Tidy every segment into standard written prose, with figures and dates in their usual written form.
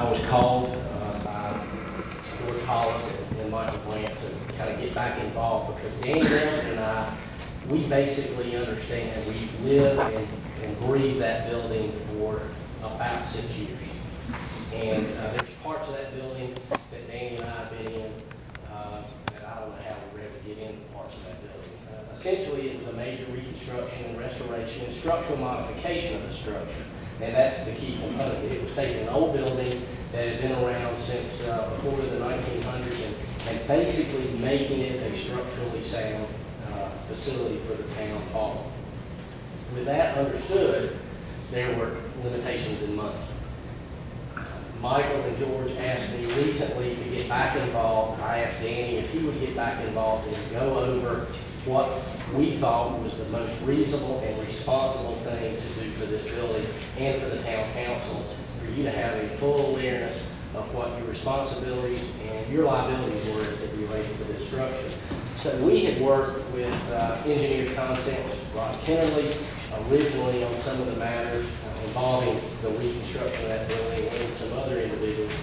I was called by George Holland and Michael Grant to kind of get back involved because Danny Nelson and I, we basically understand, we live and breathe that building for about 6 years. And there's parts of that building that Danny and I have been in that I don't know how we were able to get into parts of that building. Essentially, it was a major reconstruction, restoration, and structural modification of the structure. And that's the key component. It was taking an old building that had been around since before the 1900s and basically making it a structurally sound facility for the town hall. With that understood, there were limitations in money. Michael and George asked me recently to get back involved. I asked Danny if he would get back involved and go over what we thought was the most reasonable and responsible thing to do for this building and for the town council, for you to have a full awareness of what your responsibilities and your liabilities were as it related to this structure. So we had worked with engineered concepts, Rod Kennerly, originally on some of the matters involving the reconstruction of that building and some other individuals.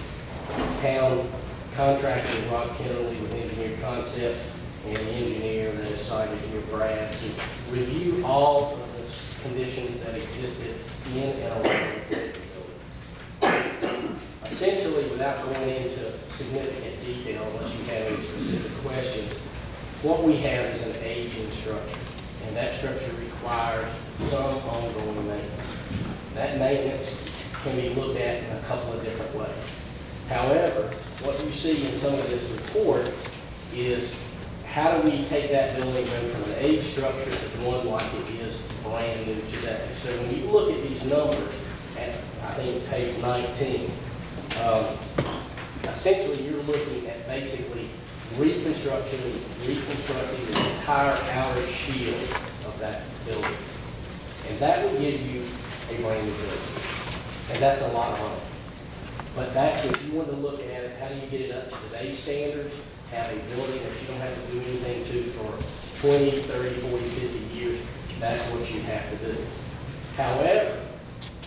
Town contracted with Rod Kennerly with engineered concepts and the engineer that is cited here, Brad, to review all of the conditions that existed in and around the building. Essentially, without going into significant detail, unless you have any specific questions, what we have is an aging structure, and that structure requires some ongoing maintenance. That maintenance can be looked at in a couple of different ways. However, what you see in some of this report is how do we take that building and go from an aged structure to one like it is brand new today. So when you look at these numbers, at I think it's page 19, essentially you're looking at basically reconstructing the entire outer shield of that building. And that will give you a brand new building. And that's a lot of money. But that's if you want to look at it, how do you get it up to today's standards, have a building that you don't have to do anything to for 20, 30, 40, 50 years, that's what you have to do. However,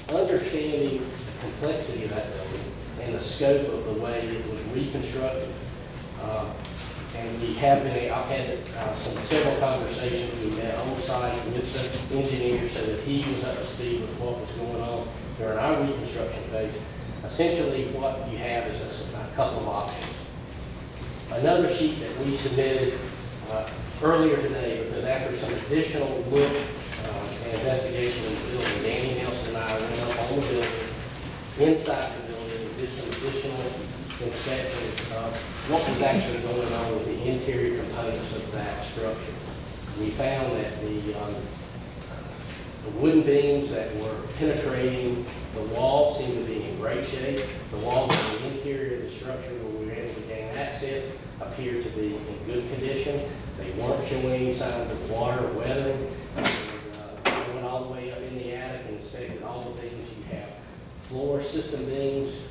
understanding the complexity of that building and the scope of the way it was reconstructed, and we have been, I've had several conversations. We met on site with the engineer so that he was up to speed with what was going on during our reconstruction phase. Essentially, what you have is a couple of options. Another sheet that we submitted earlier today, because after some additional look and investigation in the building, Danny Nelson and I went up on the building, inside the building, and did some additional inspection of what was actually going on with the interior components of that structure. We found that the wooden beams that were penetrating the wall seemed to be in great shape. The walls in the interior of the structure where we were able to gain access appeared to be in good condition. They weren't showing any signs of water or weathering. We went all the way up in the attic and inspected all the beams. You have floor system beams,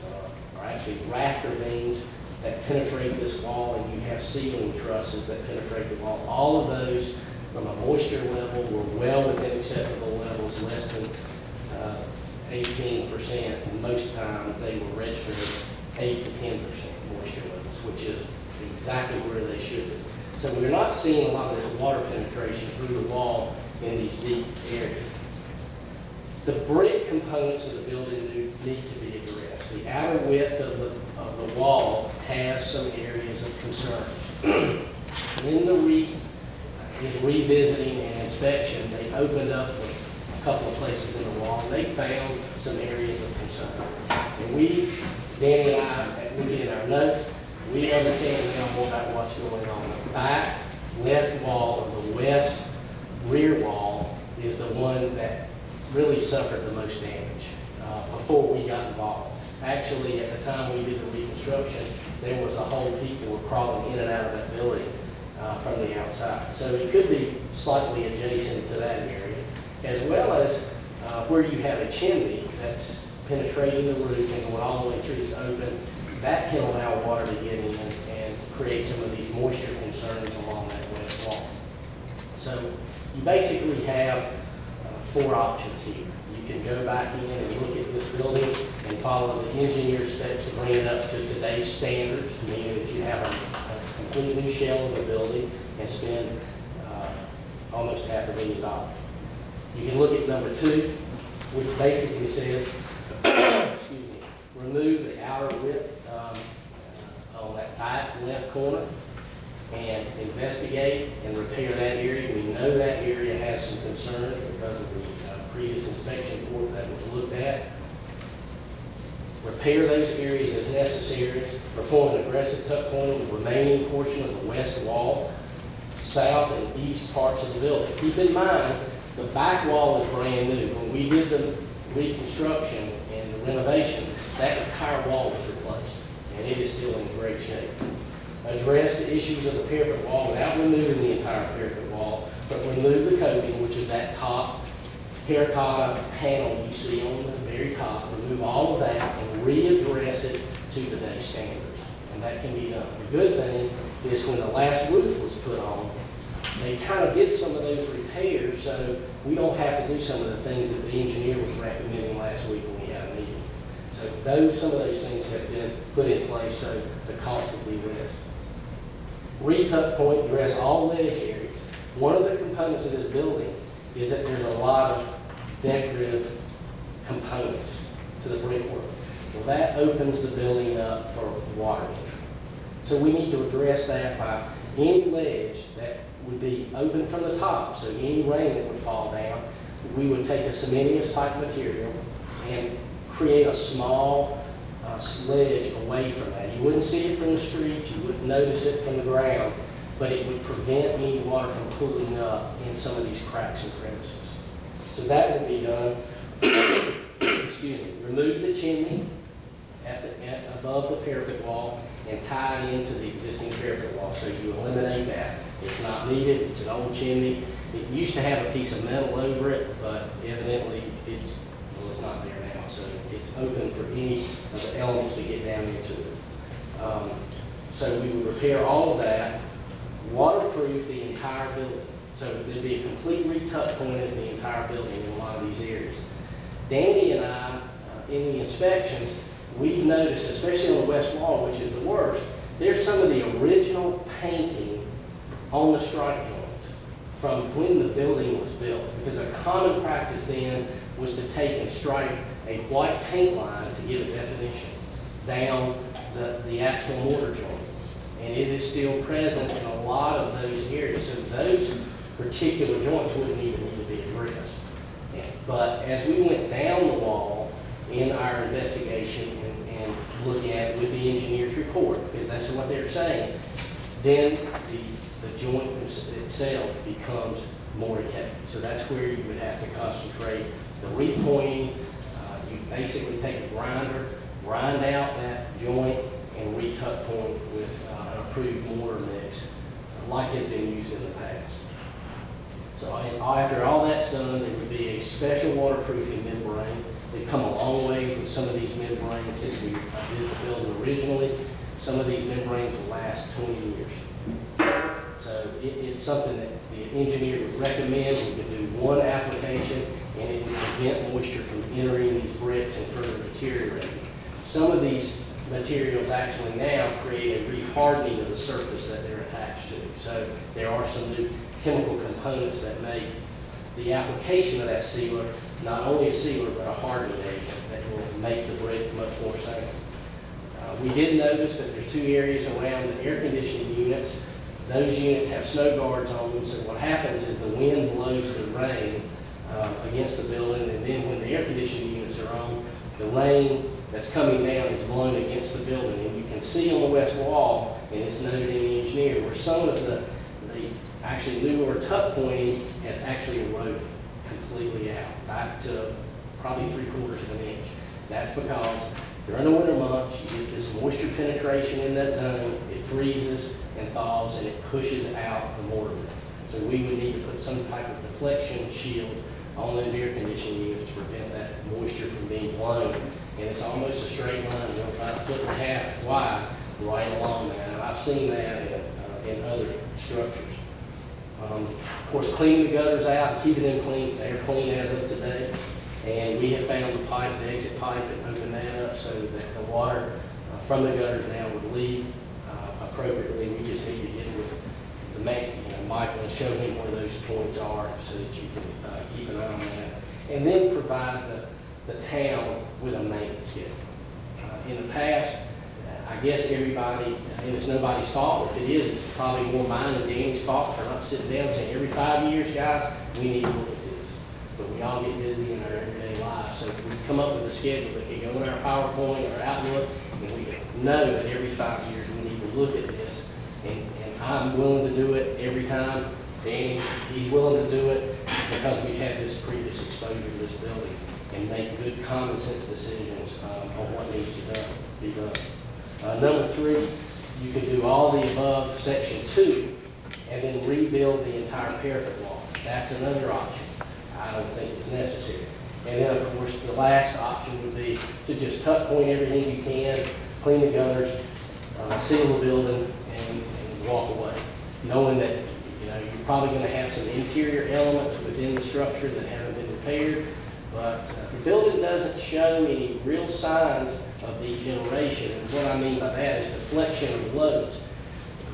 or actually rafter beams that penetrate this wall, and you have ceiling trusses that penetrate the wall. All of those from a moisture level were well within acceptable levels, less than 18%, and most times they were registered at 8 to 10% moisture levels, which is exactly where they should be. So we're not seeing a lot of this water penetration through the wall in these deep areas. The brick components of the building need to be addressed. The outer width of the wall has some areas of concern. In revisiting and inspection, they opened up a couple of places in the wall. They found some areas of concern. And Danny and I, looking at our notes, we understand now more about what's going on. The back left wall of the west rear wall is the one that really suffered the most damage before we got involved. Actually, at the time we did the reconstruction, there was a whole people were crawling in and out of that building from the outside. So it could be slightly adjacent to that area, as well as where you have a chimney that's penetrating the roof and going all the way through this open. That can allow water to get in and create some of these moisture concerns along that west wall. So you basically have four options here. You can go back in and look at this building and follow the engineer specs to bring it up to today's standards, meaning that you have a complete new shell of the building and spend almost $500,000. You can look at number 2, which basically says, excuse me, remove the outer width on that back left corner and investigate and repair that area. We know that area has some concerns because of the previous inspection report that was looked at. Repair those areas as necessary. Perform an aggressive tuck point of the remaining portion of the west wall, south and east parts of the building. Keep in mind, the back wall is brand new. When we did the reconstruction and the renovation, that entire wall was replaced, and it is still in great shape. Address the issues of the parapet wall without removing the entire parapet wall, but remove the coating, which is that top terracotta panel you see on the very top. Remove all of that and readdress it to today's standards, and that can be done. The good thing is when the last roof was put on, they kind of did some of those repairs, so we don't have to do some of the things that the engineer was recommending last week when we had a meeting. So some of those things have been put in place, so the cost will be less. Retuck point, address all ledge areas. One of the components of this building is that there's a lot of decorative components to the brickwork. Well, that opens the building up for water entry. So we need to address that by any ledge that would be open from the top, so any rain that would fall down, we would take a cementitious type material and create a small ledge away from that. You wouldn't see it from the street, you wouldn't notice it from the ground, but it would prevent any water from pooling up in some of these cracks and crevices. So that would be done. Excuse me. Remove the chimney above the parapet wall and tie it into the existing parapet wall. So you eliminate that. It's not needed. It's an old chimney. It used to have a piece of metal over it, but evidently it's not there now. So it's open for any of the elements to get down into it. So we would repair all of that, waterproof the entire building. So there'd be a complete retuck point of the entire building in a lot of these areas. Danny and I, in the inspections, we've noticed, especially on the west wall, which is the worst, there's some of the original painting on the strike joints from when the building was built. Because a common practice then was to take and strike a white paint line to give it definition down the actual mortar joint. And it is still present in a lot of those areas. So those particular joints wouldn't even need to be addressed. But as we went down the wall in our investigation and looking at it with the engineer's report, because that's what they're saying, then the joint itself becomes more decayed. So that's where you would have to concentrate the repointing. You basically take a grinder, grind out that joint, and retuck point with an approved mortar mix, like has been used in the past. So after all that's done, there would be a special waterproofing membrane. They've come a long way with some of these membranes since we did the building originally. Some of these membranes will last 20 years. So it's something that the engineer would recommend. We could do one application and it would prevent moisture from entering these bricks and further deteriorating. Some of these materials actually now create a rehardening of the surface that they're attached to. So there are some new chemical components that make the application of that sealer not only a sealer but a hardening agent that will make the brick much more sound. We did notice that there's 2 areas around the air conditioning units. Those units have snow guards on them, so what happens is the wind blows the rain against the building, and then when the air conditioning units are on, the rain that's coming down is blown against the building. And you can see on the west wall, and it's noted in the engineer, where some of the actually newer tuck pointing has actually eroded completely out, back to probably 3/4 of an inch. That's because during the winter months, you get this moisture penetration in that zone, it freezes and thaws, and it pushes out the mortar. So we would need to put some type of deflection shield on those air conditioning units to prevent that moisture from being blown. And it's almost a straight line, about 1.5 wide, right along that. And I've seen that in other structures. Of course, cleaning the gutters out, keeping them clean. They're clean as of today. And we have found the pipe, the exit pipe, and opened that up so that the water from the gutters now would leave appropriately. We just need to get with the Michael, and show him where those points are so that you can keep an eye on that. And then provide the town with a maintenance schedule. In the past, I guess everybody, and it's nobody's fault. If it is, it's probably more mine than Danny's fault for not sitting down and saying, every 5 years, guys, we need to look at this. But we all get busy in our everyday lives. So we come up with a schedule that can go in our PowerPoint or Outlook, and we can know that every 5 years we need to look at this. And I'm willing to do it every time. Danny, he's willing to do it because we've had this previous exposure to this building and make good common sense decisions on what needs to be done. Number 3, you can do all the above section 2 and then rebuild the entire parapet wall. That's another option. I don't think it's necessary. And then of course the last option would be to just tuck point everything you can, clean the gutters, seal the building, and walk away, knowing that you're probably going to have some interior elements within the structure that haven't been repaired, but the building doesn't show any real signs of degeneration. And what I mean by that is deflection of loads.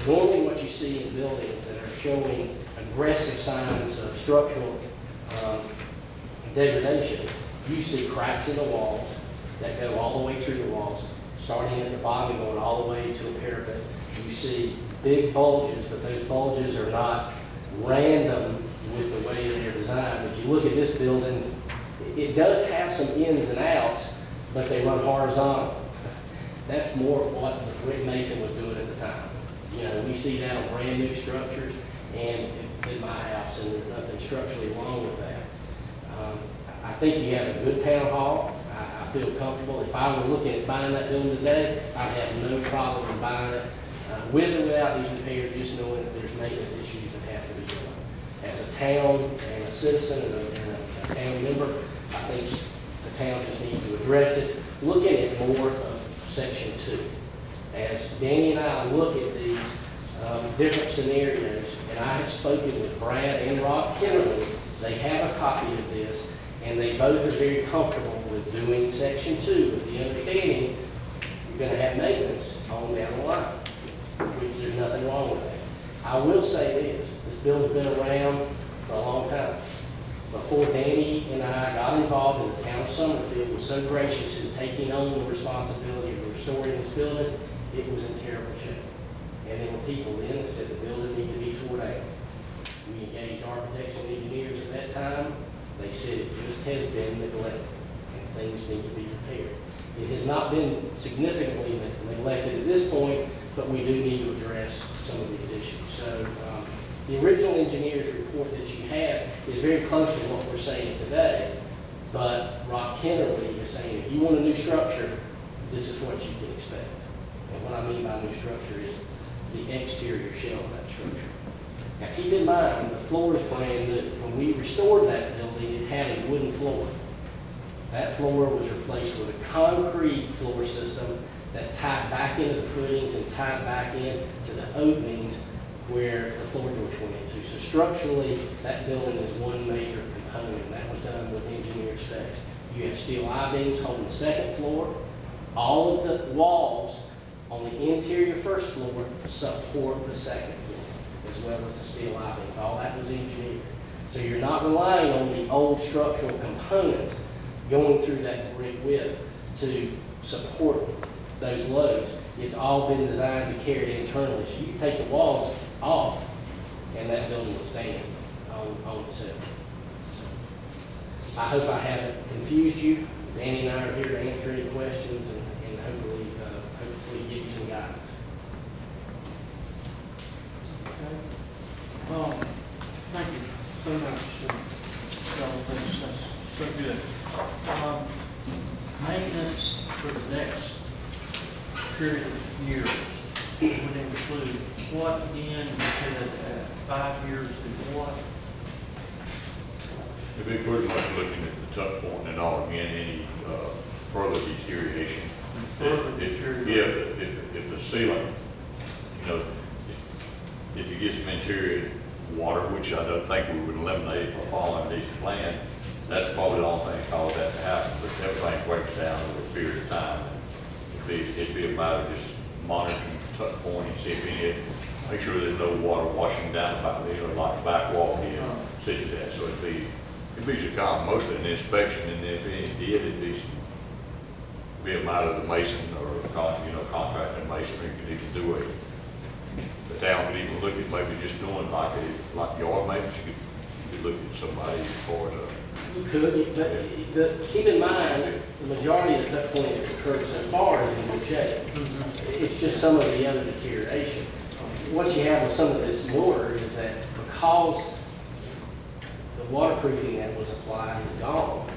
Normally what you see in buildings that are showing aggressive signs of structural degradation, you see cracks in the walls that go all the way through the walls, starting at the bottom and going all the way to a parapet. You see big bulges, but those bulges are not random with the way they're designed. If you look at this building, it does have some ins and outs, but they run horizontal. That's more what Rick Mason was doing at the time. We see that on brand new structures, and it's in my house, and there's nothing structurally wrong with that. I think you have a good town hall. I feel comfortable. If I were looking at buying that building today, I'd have no problem in buying it with or without these repairs, just knowing that there's maintenance issues that have to be done. As a town and a citizen and a town member, I think the town just needs to address it, looking at more of section 2. As Danny and I look at these different scenarios, and I have spoken with Brad and Rob Kennerly, they have a copy of this, and they both are very comfortable with doing section 2 with the understanding you're going to have maintenance on down the line, which there's nothing wrong with that. I will say this building's been around for a long time. Before Danny and I got involved in the town of Summerfield, was so gracious in taking on the responsibility of restoring this building, it was in terrible shape. And there were people then that said the building needed to be torn down. We engaged architects and engineers at that time. They said it just has been neglected and things need to be repaired. It has not been significantly neglected at this point, but we do need to address some of these issues. So the original engineer's report that you have is very close to what we're saying today, but Rob Kennerly is saying if you want a new structure, this is what you can expect. And what I mean by new structure is the exterior shell of that structure. Now keep in mind, the floor is brand new. When we restored that building, it had a wooden floor. That floor was replaced with a concrete floor system that tied back into the footings and tied back in to the openings where the floor joist went into. So structurally, that building is one major component. That was done with engineered specs. You have steel I-beams holding the second floor. All of the walls on the interior first floor support the second floor, as well as the steel I-beams. All that was engineered. So you're not relying on the old structural components going through that brick width to support those loads. It's all been designed to carry it internally. So you can take the walls off and that building will stand on itself. I hope I haven't confused you. Danny and I are here to answer any questions and hopefully give you some guidance. Okay. Thank you so much. That's so good. Maintenance for the next period of years would include what again? You said 5 years is what? If we pretty much looking at the tuck point and all again, any further deterioration. If the ceiling, if you get some interior water, which I don't think we would eliminate if we're following this plan, That's probably the only thing that caused that to happen, but everything breaks down over a period of time. It'd be a matter of just monitoring the tuck point and see if any, make sure there's no water washing down about there, like back wall here, such as that. So it'd be some kind, mostly an inspection, and if any did, be a matter of the mason or, contractor masonry could even do it. The town could even look at maybe just doing like yard maintenance. You could look at somebody as far as You could, but keep in mind, the majority of the tuck point that's occurred so far is in good shape. It's just some of the other deterioration. What you have with some of this mortar is that because the waterproofing that was applied is gone,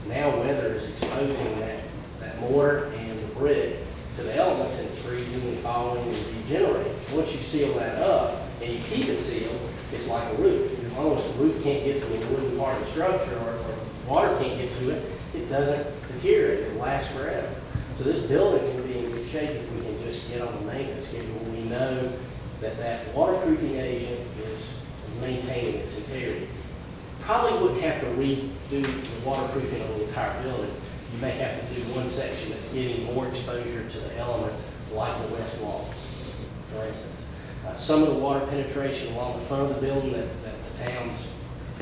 now weather is exposing that mortar and the brick to the elements, and it's freezing and falling and degenerating. Once you seal that up and you keep it sealed, it's like a roof. As long as the roof can't get to the wooden part of the structure, or water can't get to it, it doesn't deteriorate. It lasts forever. So this building will be in good shape if we can just get on the maintenance schedule. We know that waterproofing agent is maintaining its integrity. Probably wouldn't have to redo the waterproofing on the entire building. You may have to do one section that's getting more exposure to the elements, like the west wall, for instance. Some of the water penetration along the front of the building that the town's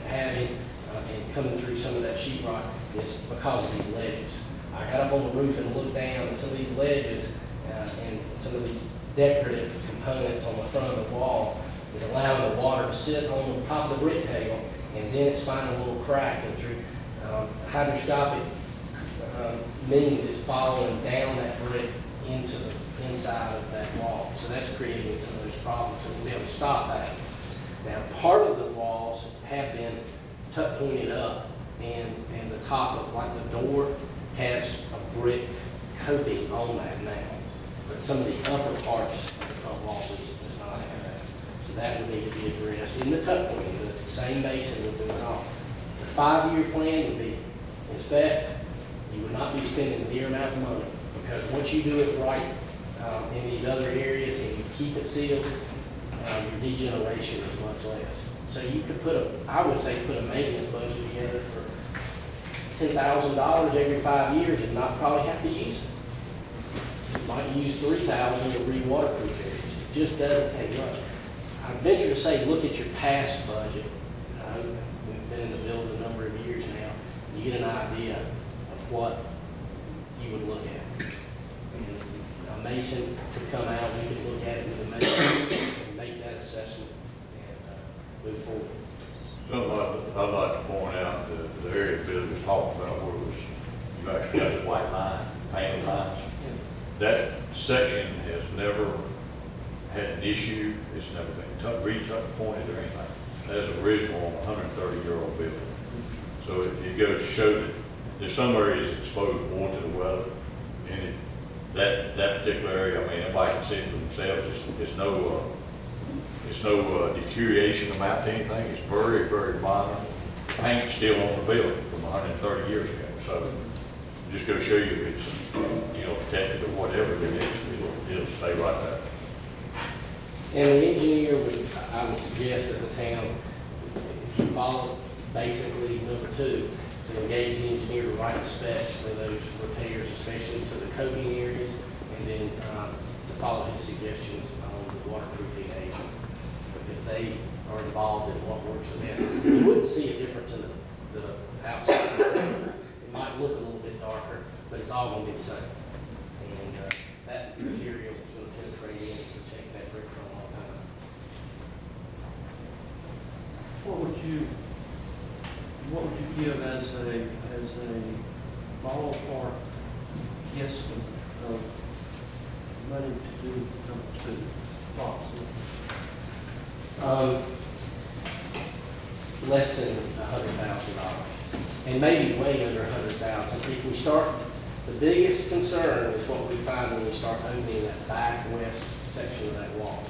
having and coming through some of that sheetrock is because of these ledges. I got up on the roof and looked down at some of these ledges and some of these decorative components on the front of the wall is allowing the water to sit on the top of the brick table, and then it's finding a little crack, and through hydroscopic means it's following down that brick into the inside of that wall. So that's creating some of those problems, so we'll be able to stop that. Now, part of the walls have been tuck pointed up, and the top of, like the door, has a brick coating on that now. But some of the upper parts of the front wall does not have that. So that would need to be addressed in the tuck pointing. The same mason would do it all. The 5-year plan would be inspect. You would not be spending near amount of money, because once you do it right in these other areas and you keep it sealed, your degeneration is much less. So you could I would say put a maintenance budget together for $10,000 every 5 years and not probably have to use it. You might use $3,000 to re-waterproof areas. It just doesn't take much. I venture to say, look at your past budget. We've been in the building a number of years now. You get an idea of what you would look at. And a mason could come out, we could look at it with a mason and make that assessment and move forward. I'd like to point out the area Bill was talking about where you actually got the white line, painted lines. That section has never had an issue. It's never been re-tuck pointed or anything. That's original on a 130-year-old building. So it goes to show that there's some areas exposed more to the weather, and that particular area, I mean, everybody can see it for themselves. It's no deterioration amount to anything. It's very, very minor. Paint's still on the building from 130 years ago. So just go show you if it's protected or whatever, then it'll stay right there. And the engineer I would suggest that the town, if you follow basically number 2, to engage the engineer to write the specs for those repairs, especially to the coating areas, and then to follow his suggestions on the waterproofing agent, because they are involved in what works for them. You wouldn't see a difference in the outside. It might look a little bit darker, but it's all going to be the same. And that material is going to penetrate in and protect that brick for a long time. What would you give as a ballpark guesstimate of money to do number 2 approximately? Less than $100,000, and maybe way under $100,000. If we start, the biggest concern is what we find when we start opening that back west section of that wall.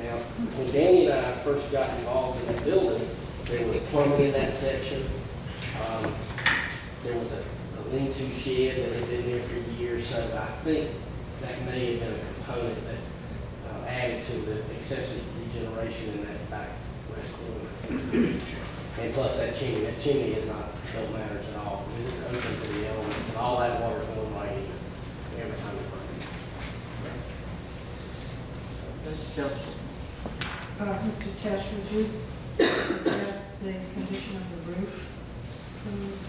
Now, when Danny and I first got involved in that building, there was plumbing in that section. There was a lean-to shed that had been there for years, so I think that may have been a component that added to the excessive degeneration in that back west corner. And plus that chimney is not don't matter at all, because it's open to the elements, and all that water's going right in every time it rains. Mr. Council. Mr. Tesh, would you address the condition of the roof, please?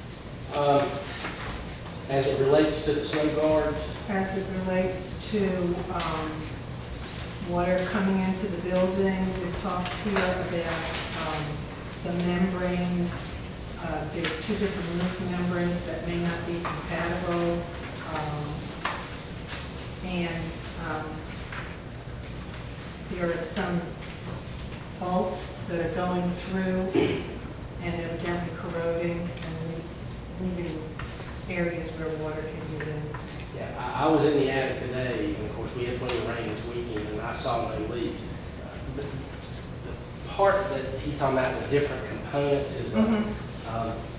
As it relates to the snow guards, As it relates to water coming into the building, it talks here about the membranes. There's two different roof membranes that may not be compatible. There are some bolts that are going through and evidently corroding and leaving areas where water can get in. yeah, I was in the attic today, and of course, we had plenty of rain this weekend, and I saw no leaks. The part that he's talking about, the different components, is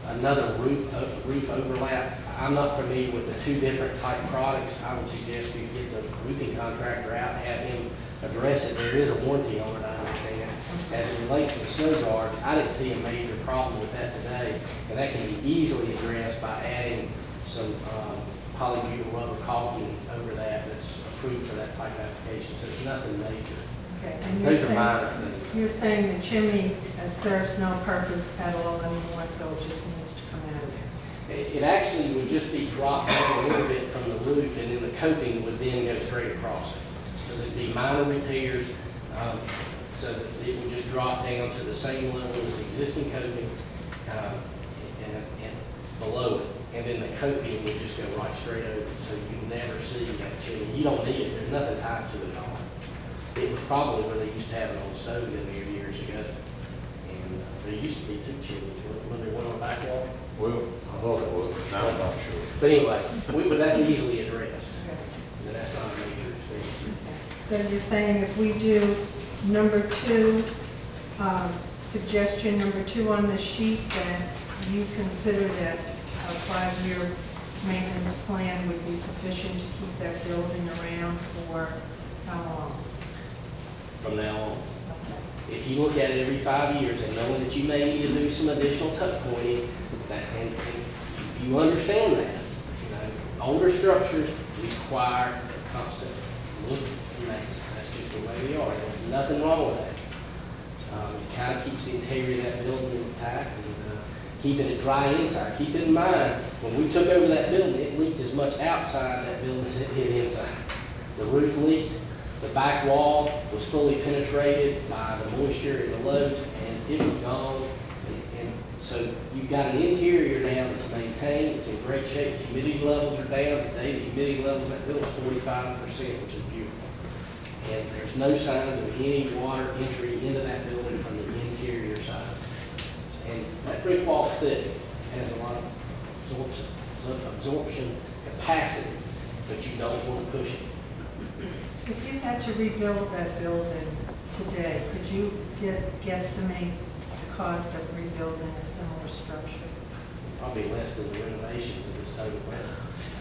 another roof overlap. I'm not familiar with the two different type products. I would suggest you get the roofing contractor out and have him address it. There is a warranty on it, I understand. As it relates to the snow guard, I didn't see a major problem with that today, and that can be easily addressed by adding some polybutyl rubber caulking over that that's approved for that type of application, so it's nothing major. Okay, and Those are minor things. you're saying the chimney serves no purpose at all anymore, so it just needs to come out of there? It actually would just be dropped down a little bit from the roof, and then the coating would then go straight across it. So there'd be minor repairs, so that it would just drop down to the same level as existing coating, and below it. And then the coating would just go right straight over, so you never see that chimney. You don't need it, there's nothing tied to it at all. It was probably where they used to have an old stove in there years ago. And there used to be two chimneys, wasn't there one on the back wall? Well, I thought it was, but now I'm not sure. But anyway, but that's easily addressed, and that's not a major expense. So you're saying if we do number 2, suggestion number 2 on the sheet, that you consider that a 5-year maintenance plan would be sufficient to keep that building around for how long? From now on, if you look at it every 5 years and knowing that you may need to do some additional tuck pointing, and you understand that, older structures require constant look and maintenance. That's just the way they are. There's nothing wrong with that. It kind of keeps the interior of that building intact and keeping it dry inside. Keep in mind, when we took over that building, it leaked as much outside that building as it did inside. The roof leaked. The back wall was fully penetrated by the moisture and the loads, and it was gone. And so you've got an interior now that's maintained, it's in great shape. Humidity levels are down. Today, the humidity levels in that building is 45%, which is beautiful. And there's no signs of any water entry into that building from the interior side. And that brick wall's thick, has a lot of absorption capacity, but you don't want to push it. If you had to rebuild that building today, could you guesstimate the cost of rebuilding a similar structure? Probably less than the renovations of this total plan.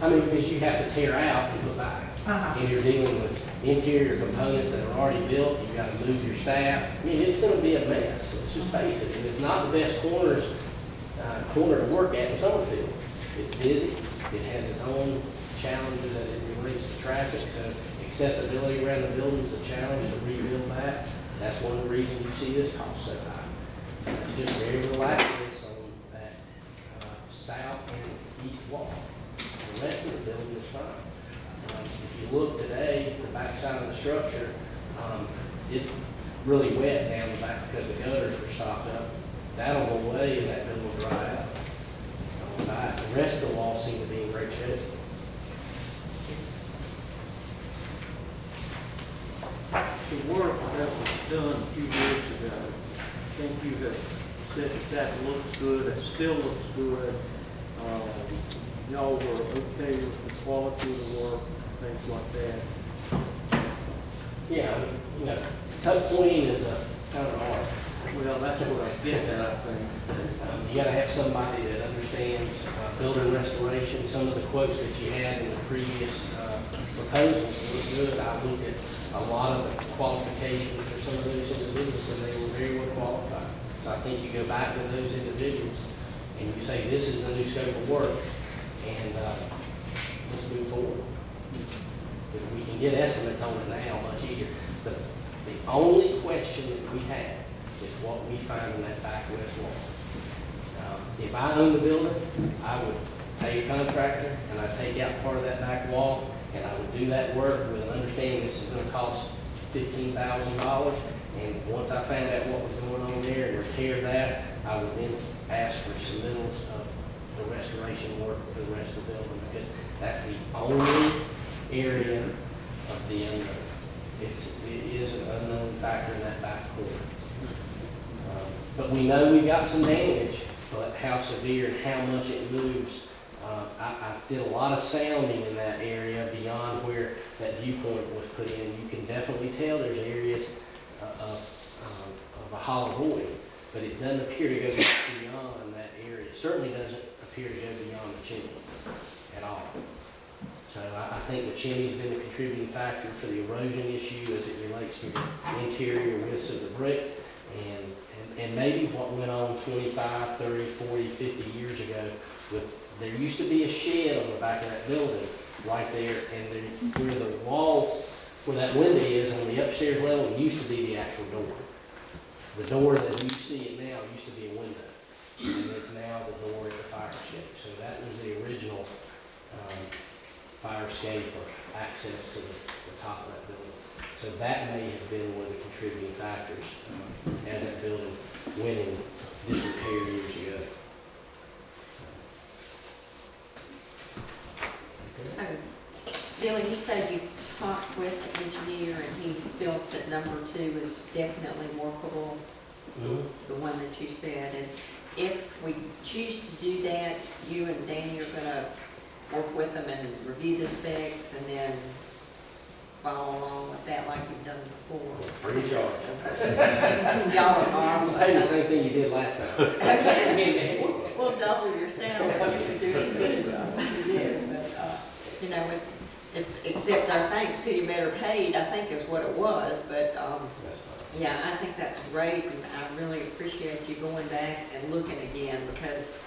I mean, because you have to tear out and put back. And you're dealing with interior components that are already built, you've got to move your staff. I mean, it's going to be a mess, let's just face it. And it's not the best corner to work at in Summerfield. It's busy, it has its own challenges as it relates to traffic, so accessibility around the building is a challenge to rebuild that. That's one of the reasons you see this cost so high. It's just very relaxed on that south and east wall. The rest of the building is fine. If you look today, the back side of the structure, it's really wet down the back because the gutters were stopped up. That'll go away and that building will dry out. On the back, the rest of the walls seem to be in great shape. The work that was done a few years ago, I think you have said that looks good, it still looks good. Y'all were okay with the quality of the work, things like that. Yeah, tuck pointing is a kind of art. Well, that's what I get at, I think. You gotta have somebody that understands building restoration. Some of the quotes that you had in the previous proposals look good. I looked at a lot of the qualifications for some of those individuals, and they were very well qualified. So I think you go back to those individuals, and you say, this is the new scope of work, and let's move forward. If we can get estimates on it now, much easier. The only question that we have is what we find in that back west wall. If I own the building, I would pay a contractor, and I'd take out part of that back wall, and I would do that work with an understanding this is gonna cost $15,000. And once I found out what was going on there and repaired that, I would then ask for submittals of the restoration work for the rest of the building, because that's the only area of the unknown. It is an unknown factor in that back corner. But we know we've got some damage, but how severe and how much it moves. I did a lot of sounding in that area beyond where that viewpoint was put in. You can definitely tell there's areas of a hollow void, but it doesn't appear to go beyond that area. It certainly doesn't appear to go beyond the chimney at all. So I think the chimney's been a contributing factor for the erosion issue as it relates to the interior widths of the brick, and maybe what went on 25, 30, 40, 50 years ago with, there used to be a shed on the back of that building right there, and there, where the wall, where that window is on the upstairs level, used to be the actual door. The door that you see it now used to be a window, and it's now the door at the fire escape. So that was the original fire escape or access to the top of that building. So that may have been one of the contributing factors as that building went in disrepair years ago. So, Billy, you said you talked with the engineer and he feels that number 2 is definitely workable, the one that you said. And if we choose to do that, you and Danny are going to work with them and review the specs and then follow along with that like you've done before. Pretty sure. Y'all are marvelous. Hey, the same thing you did last time. Okay. We'll double your salary if you do as good as you did. But, you know, it's except our thanks to you better paid, I think is what it was. But yeah, I think that's great, and I really appreciate you going back and looking again, because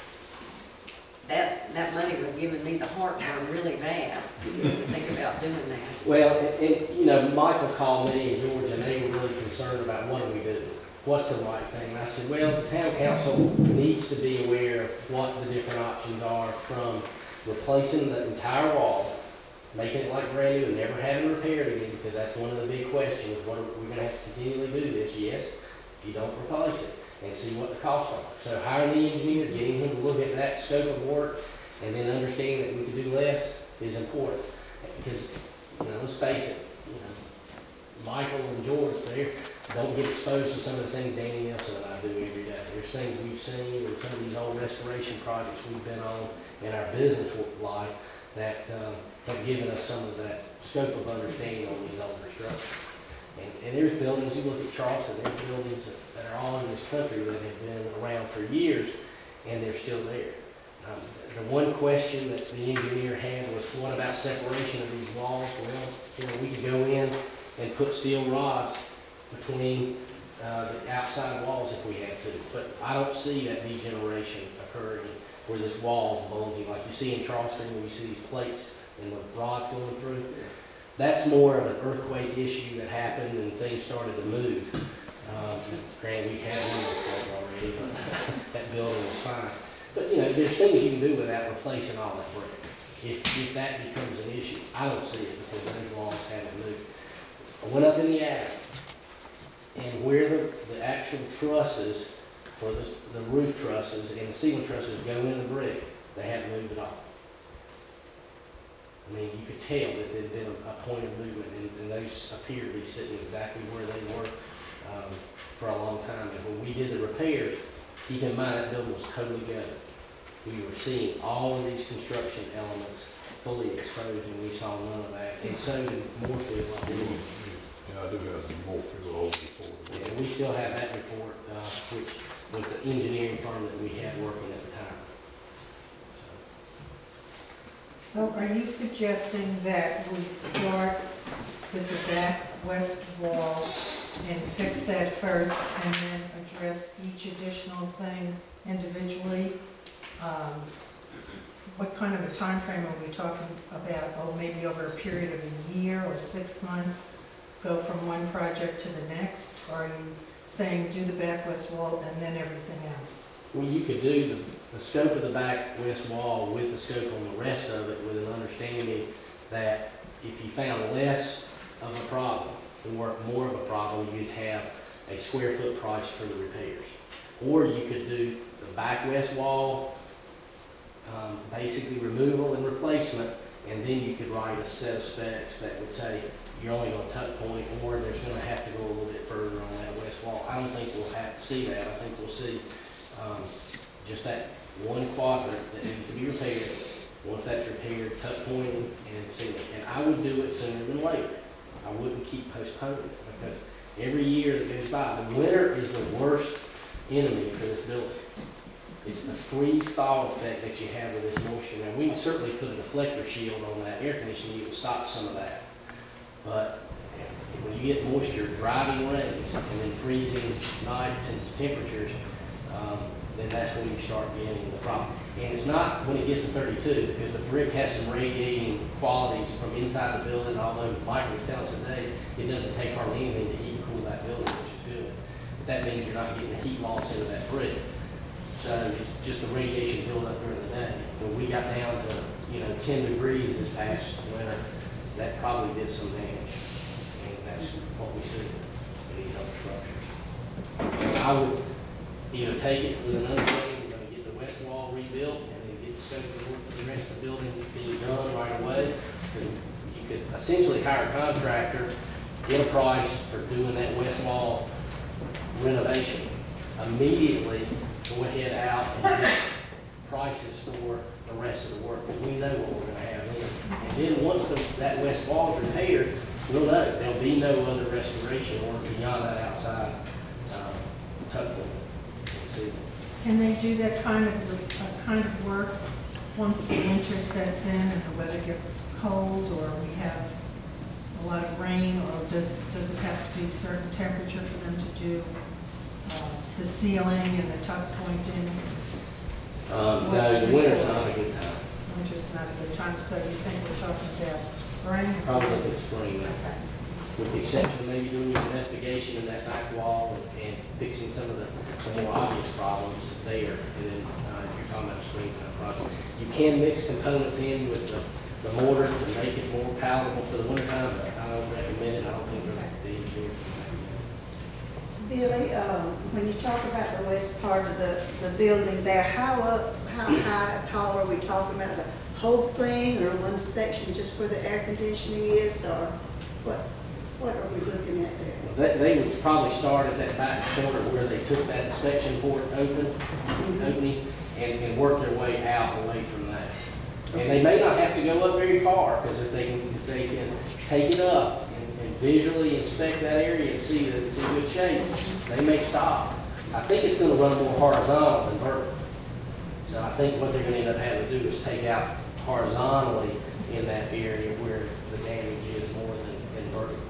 that money was giving me the heartburn really bad to think about doing that. Well, and you know, Michael called me and George, and they were really concerned about what do we do? What's the right thing? And I said, well, the town council needs to be aware of what the different options are, from replacing the entire wall, making it like brand new and never having repaired again, because that's one of the big questions. What are we going to have to continually do this? Yes, if you don't replace it, and see what the costs are. So hiring the engineer, getting him to look at that scope of work, and then understanding that we could do less is important. Because, you know, let's face it, you know, Michael and George there don't get exposed to some of the things Danny Nelson and I do every day. There's things we've seen in some of these old restoration projects we've been on in our business life that have given us some of that scope of understanding on these older structures. And there's buildings, you look at Charleston, there's buildings that are all in this country that have been around for years, and they're still there. The one question that the engineer had was, what about separation of these walls? Well, you know, we could go in and put steel rods between the outside walls if we had to, but I don't see that degeneration occurring where this wall is bulging like you see in Charleston, when you see these plates and the rods going through. That's more of an earthquake issue that happened and things started to move. Granted, we had one earthquake already, but that building was fine. But, you know, there's things you can do without replacing all that brick. If that becomes an issue, I don't see it, because those walls haven't moved. I went up in the attic, and where the actual trusses for the roof trusses and the ceiling trusses go in the brick, they haven't moved at all. I mean, you could tell that there'd been a point of movement, and those appear to be sitting exactly where they were for a long time. And when we did the repairs, keep in mind that building was totally gutted. We were seeing all of these construction elements fully exposed, and we saw none of that. And so did Summerfield, I believe. Yeah, I do have some more fuel over before. And we still have that report, which was the engineering firm that we had working at the time. So are you suggesting that we start with the back west wall and fix that first, and then address each additional thing individually What kind of a time frame are we talking about? Oh, maybe over a period of a year or 6 months, go from one project to the next? Or are you saying do the back west wall and then everything else? Well, you could do the scope of the back west wall with the scope on the rest of it, with an understanding that if you found less of a problem or more of a problem, you'd have a square foot price for the repairs. Or you could do the back west wall, basically removal and replacement, and then you could write a set of specs that would say you're only going to tuck point, or there's going to have to go a little bit further on that west wall. I don't think we'll have to see that. I think we'll see just that one quadrant that needs to be repaired. Once that's repaired, tuck pointing and sealing. And I would do it sooner than later. I wouldn't keep postponing it, because every year that goes by, the winter is the worst enemy for this building. It's the freeze-thaw effect that you have with this moisture. Now, we can certainly put a deflector shield on that air conditioning, you can stop some of that. But when you get moisture, driving rains, and then freezing nights and temperatures, then that's when you start getting the problem. And it's not when it gets to 32, because the brick has some radiating qualities from inside the building, although Michael was telling us today, it doesn't take hardly anything to heat and cool that building, which is good. But that means you're not getting the heat loss into that brick. So it's just the radiation buildup during the day. When we got down to, 10 degrees this past winter, that probably did some damage. And that's what we see in these other structures. So I would either take it with an understanding, you're gonna get the west wall rebuilt, and then get the scope of work for the rest of the building being done right away. Because you could essentially hire a contractor, get a price for doing that west wall renovation. Immediately go ahead out and get prices for the rest of the work, because we know what we're gonna have then. And then once that west wall is repaired, we'll know there'll be no other restoration work beyond that outside tuck point. Can they do that kind of work once the winter sets in and the weather gets cold, or we have a lot of rain, or does it have to be a certain temperature for them to do the ceiling and the tuck pointing? No, the winter's not a good time. Winter's not a good time, so you think we're talking about spring? Probably in the spring, Okay. with the exception of maybe doing an investigation in that back wall and fixing some of the more obvious problems there. And then you're talking about a springtime project. You can mix components in with the mortar to make it more palatable for the wintertime, but I don't recommend it. I don't think the engineers can make it. Billy, when you talk about the west part of the building there, how high, tall are we talking about? The whole thing, or one section just where the air conditioning is, or what are we looking at there? They would probably start at that back corner where they took that inspection port opening, and work their way out away from that. And they may not have to go up very far, because if they can take it up and visually inspect that area and see that it's in good shape, they may stop. I think it's going to run more horizontal than vertical. So I think what they're going to end up having to do is take out horizontally in that area where the damage is more than vertical.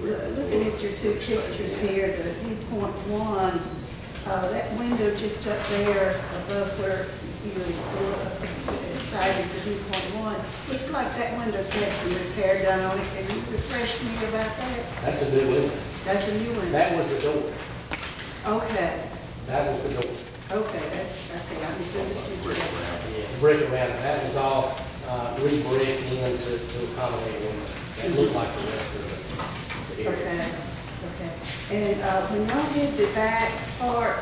Looking at your two pictures here, the viewpoint one, that window just up there above where you cited the viewpoint one, looks like that window's had some repair done on it. Can you refresh me about that? That's a good window. That's a new one. That was the door. Okay, That was the door. okay, I misunderstood you. Yeah, the brick around it, that was all re-bricked in to accommodate a window. That looked like the rest of the area. Okay, okay. And when y'all did the back part,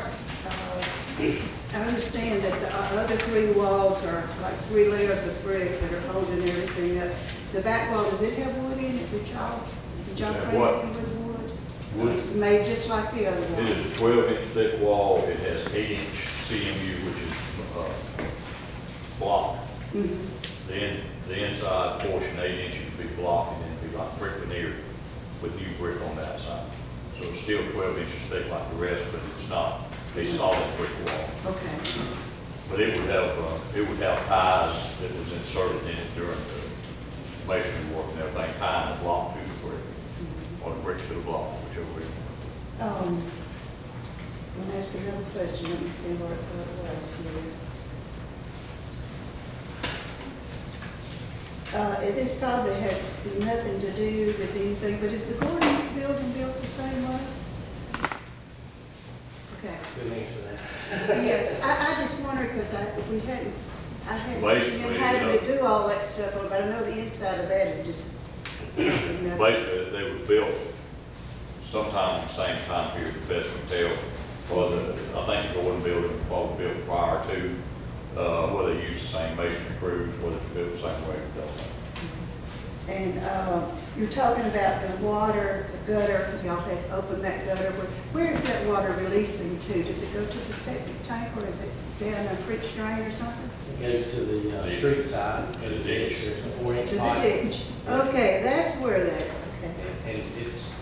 I understand that the other three walls are like 3 layers of brick that are holding everything up. The back wall, does it have wood in it? Did y'all Have frame what? it with wood? Wood. It's made just like the other It one. is a 12-inch thick wall. It has 8-inch CMU, which is block. Mhm. The inside portion, 8 inches, would be block, and then it'd be like brick veneer with new brick on the outside. So it's still 12 inches thick like the rest, but it's not a solid brick wall. Okay, But it would have ties that was inserted in it during the masonry work and everything, tying the block to the brick, or the brick to the block, whichever way. so I'm gonna ask another question, let me see where it was here. this probably has nothing to do with anything, but is the Gordon building built the same way? Okay. Good answer to that. Yeah, I just wondered, because I hadn't seen them Basically, having you to do all that stuff, but I know the inside of that is just, Basically, they were built sometime the same time period, the best can tell. For the, I think the Gordon building was probably built prior to, whether they used the same masonry crews, whether it's built the same way. and you're talking about the water, the gutter, y'all had opened that gutter. Where is that water releasing to? Does it go to the septic tank, or is it down a creek drain or something? It goes to the street side, And the ditch. there's a 4-inch To the pipe. ditch. Okay, that's where that, okay. And it's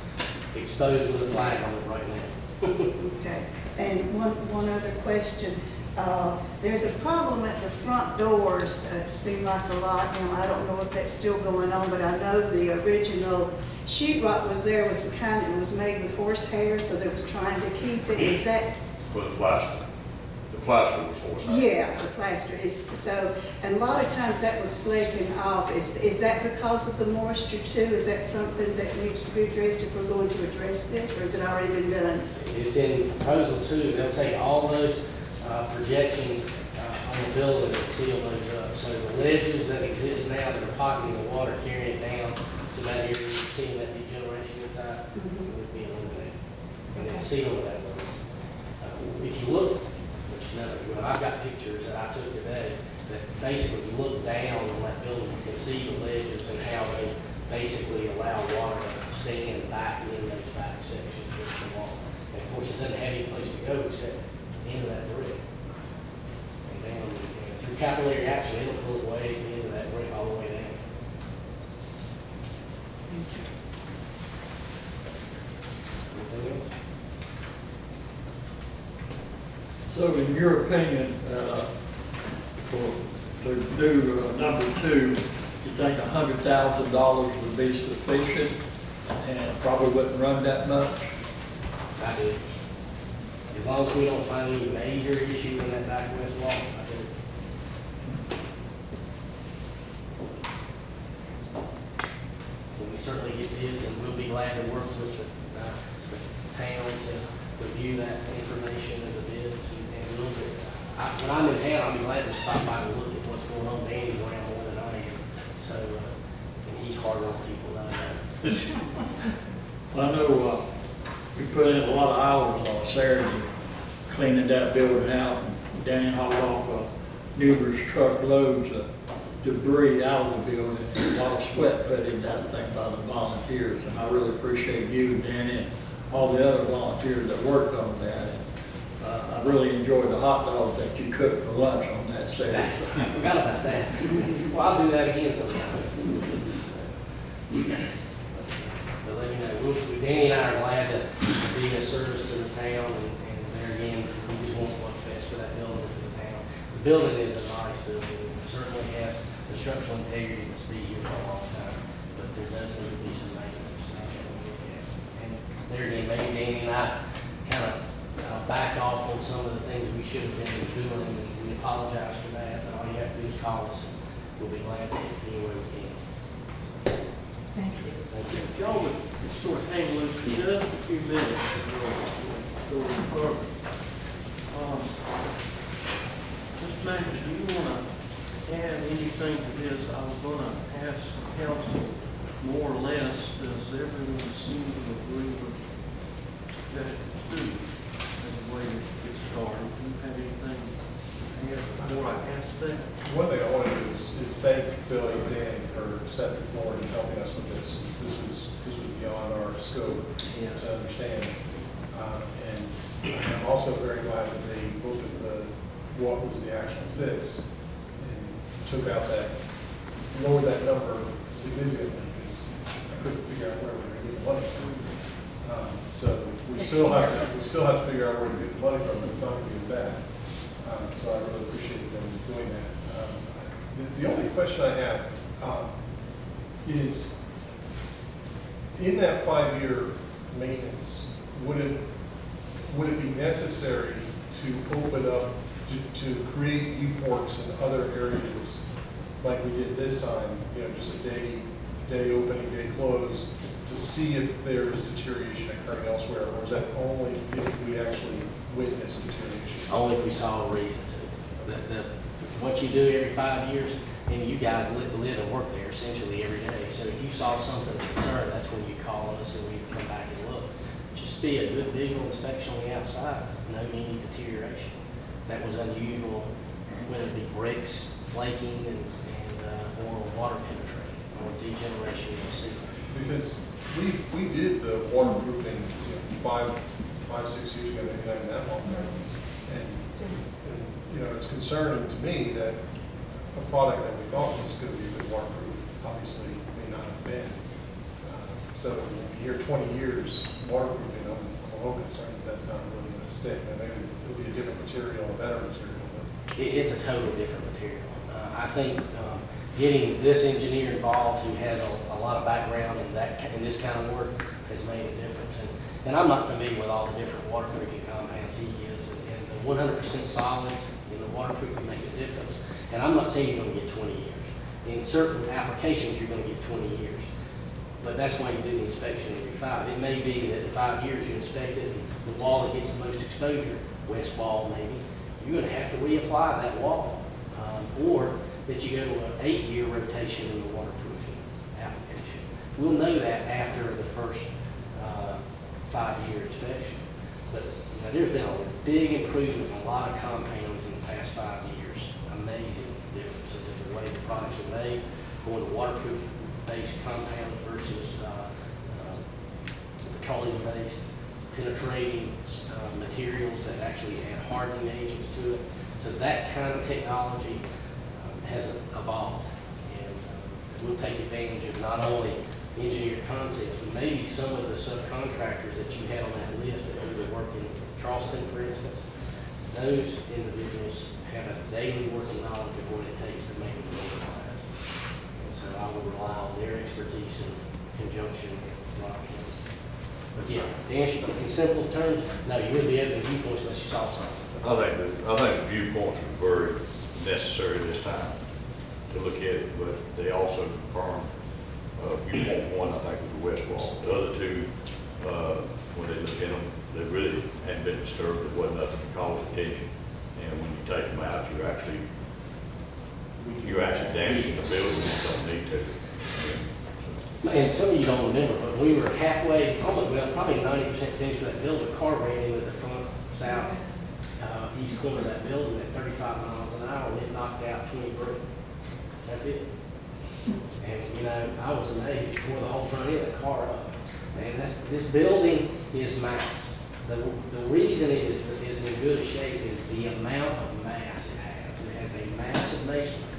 exposed with a flag on it right now. Okay, and one other question. There's a problem at the front doors, it seemed like a lot, I don't know if that's still going on, but I know the original sheetrock was there, was the kind that was made with horsehair, so they was trying to keep it, is that? For the plaster was horsehair. Yeah, the plaster is, so, and a lot of times that was flaking off. Is that because of the moisture too? Is that something that needs to be addressed if we're going to address this, or has it already been done? It's in proposal 2, they'll take all those projections on the building and seal those up. So the ledges that exist now that are pocketing the water, carrying it down to that area, seeing that degeneration inside, would be eliminated. And then seal that way. If you look, which well, I've got pictures that I took today that basically you look down on that building, you can see the ledges and how they basically allow water to stand back in those back sections with the wall. And of course, it doesn't have any place to go except into that brick. And down, and through capillary action, it'll pull it way into that brick all the way down. Anything else? So in your opinion, for to do number 2, you think $100,000 would be sufficient and probably wouldn't run that much? I do. As long as we don't find any major issue in that back west wall, I do. But we certainly get bids, and we'll be glad to work with the town to review that information and the bids, and we'll get, when I'm in town, I'll be glad to stop by and look at what's going on. Danny's around more than I am, so, and he's harder on people than I am. I know we put in a lot of hours on Saturday cleaning that building out, and Danny hauled off numerous truckloads of debris out of the building, and a lot of sweat put in that thing by the volunteers, and I really appreciate you, Danny, and all the other volunteers that worked on that. And I really enjoyed the hot dogs that you cooked for lunch on that Saturday. I forgot about that. Well, I'll do that again sometime. But let me know, Danny and I are glad to be of service to the town, and there again, we just want what's best for that building and for the town. The building is a nice building, it certainly has the structural integrity to be here for a long time, but there does need to be some maintenance. And there again, maybe Danny and I kind of back off on some of the things we should have been doing, and we apologize for that, but all you have to do is call us, and we'll be glad to help any way we can. Thank you. Thank you. If y'all would sort of hang loose for just a few minutes, and we'll go further. Mr. Magnus, do you want to add anything to this? I was going to ask council more or less, does everyone seem to agree with suggestions too, as a way to get started? Do you have anything to add before I ask that? One thing I want to do is thank Billy and Danny for stepping forward and helping us with this. This was beyond our scope to understand. And I'm also very glad that they looked at what was the actual fix and took out that, lowered that number significantly, because I couldn't figure out where we were going to get the money from. So we still have to figure out where to get the money from, but it's not going to be as bad. So I really appreciate them doing that. The only question I have is, in that 5-year maintenance, would it be necessary to open up, to create U-ports in other areas like we did this time, just a day opening, day close, to see if there is deterioration occurring elsewhere, or is that only if we actually witness deterioration? Only if we saw a reason to. What you do every 5 years, and you guys live and work there essentially every day. So if you saw something of concern, that's when you call us and we can come back and look. Just be a good visual inspection on the outside, no any deterioration. That was unusual, whether it be bricks flaking or water penetrating or degeneration of the ceiling. Because we did the waterproofing, 5, 6 years ago, maybe not even that long ago. And it's concerning to me that a product that we thought was going to be good waterproof obviously may not have been. So when we hear 20 years waterproofing, I'm a little concerned that that's not really going to stick. And maybe it'll be a different material, a better material. It's a totally different material. I think getting this engineer involved who has a lot of background in this kind of work has made a difference. And I'm not familiar with all the different waterproofing compounds he uses. And the 100% solids in the waterproofing make a difference. And I'm not saying you're going to get 20 years. In certain applications, you're going to get 20 years. But that's why you do the inspection every 5. It may be that in 5 years you inspect it, and the wall that gets the most exposure, west wall maybe, you're going to have to reapply that wall. Or that you go to an 8-year rotation in the waterproofing application. We'll know that after the first 5-year inspection. But there's been a big improvement in a lot of compounds in the past 5 years. Amazing differences in the way the products are made, going to waterproof-based compounds versus petroleum-based, penetrating materials that actually add hardening agents to it. So that kind of technology has evolved, and we'll take advantage of not only engineered concepts, but maybe some of the subcontractors that you had on that list that we were working in Charleston, for instance. Those individuals have a daily working knowledge of what it takes to make a building last. And so I would rely on their expertise in conjunction with Rock County. But yeah, to answer in simple terms, no, you wouldn't be able to viewpoints unless you saw something. I think the viewpoints were very necessary this time to look at it, but they also confirmed viewpoint 1, I think, was the west wall. The other 2, when they looked at them, they really hadn't been disturbed. There wasn't nothing to cause attention. And when you take them out, you're actually damaging the building and you don't need to. And some of you don't remember, but we were halfway, probably 90% finished with that building. A car ran into the front, south, east corner of that building at 35 miles an hour, and it knocked out 20 bricks. That's it. And, I was amazed. It tore the whole front end of the car up. And this building is mass. The reason it is in good shape is the amount of mass it has. It has a massive masonry.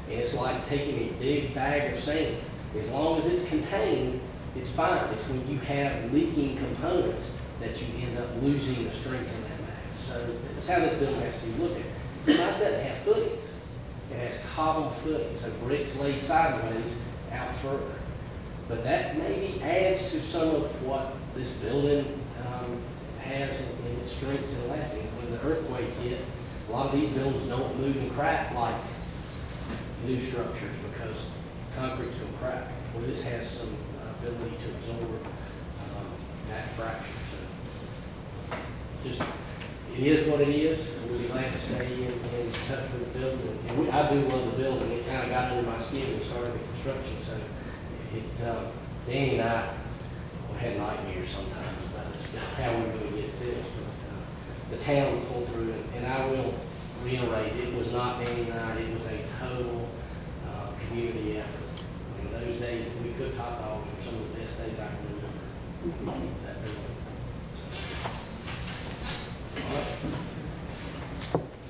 And it's like taking a big bag of sand. As long as it's contained, it's fine. It's when you have leaking components that you end up losing the strength in that mass. So that's how this building has to be looked at. It doesn't have footings. It has cobbled footings, so bricks laid sideways out further. But that maybe adds to some of what this building has in its strengths and lasting. When the earthquake hit, a lot of these buildings don't move and crack like new structures because concrete's going to crack. Well, this has some ability to absorb that fracture. So just, it is what it is. We'll be glad to stay in touch with the building. And I do love the building. It kind of got under my skin when we started the construction. So Danny and I had nightmares sometimes about how we were going to get fixed. But the town pulled through it. And I will reiterate, it was not Danny and I. It was a total community effort. In those days, we cooked hot dogs were some of the best days I can remember. That building. All right.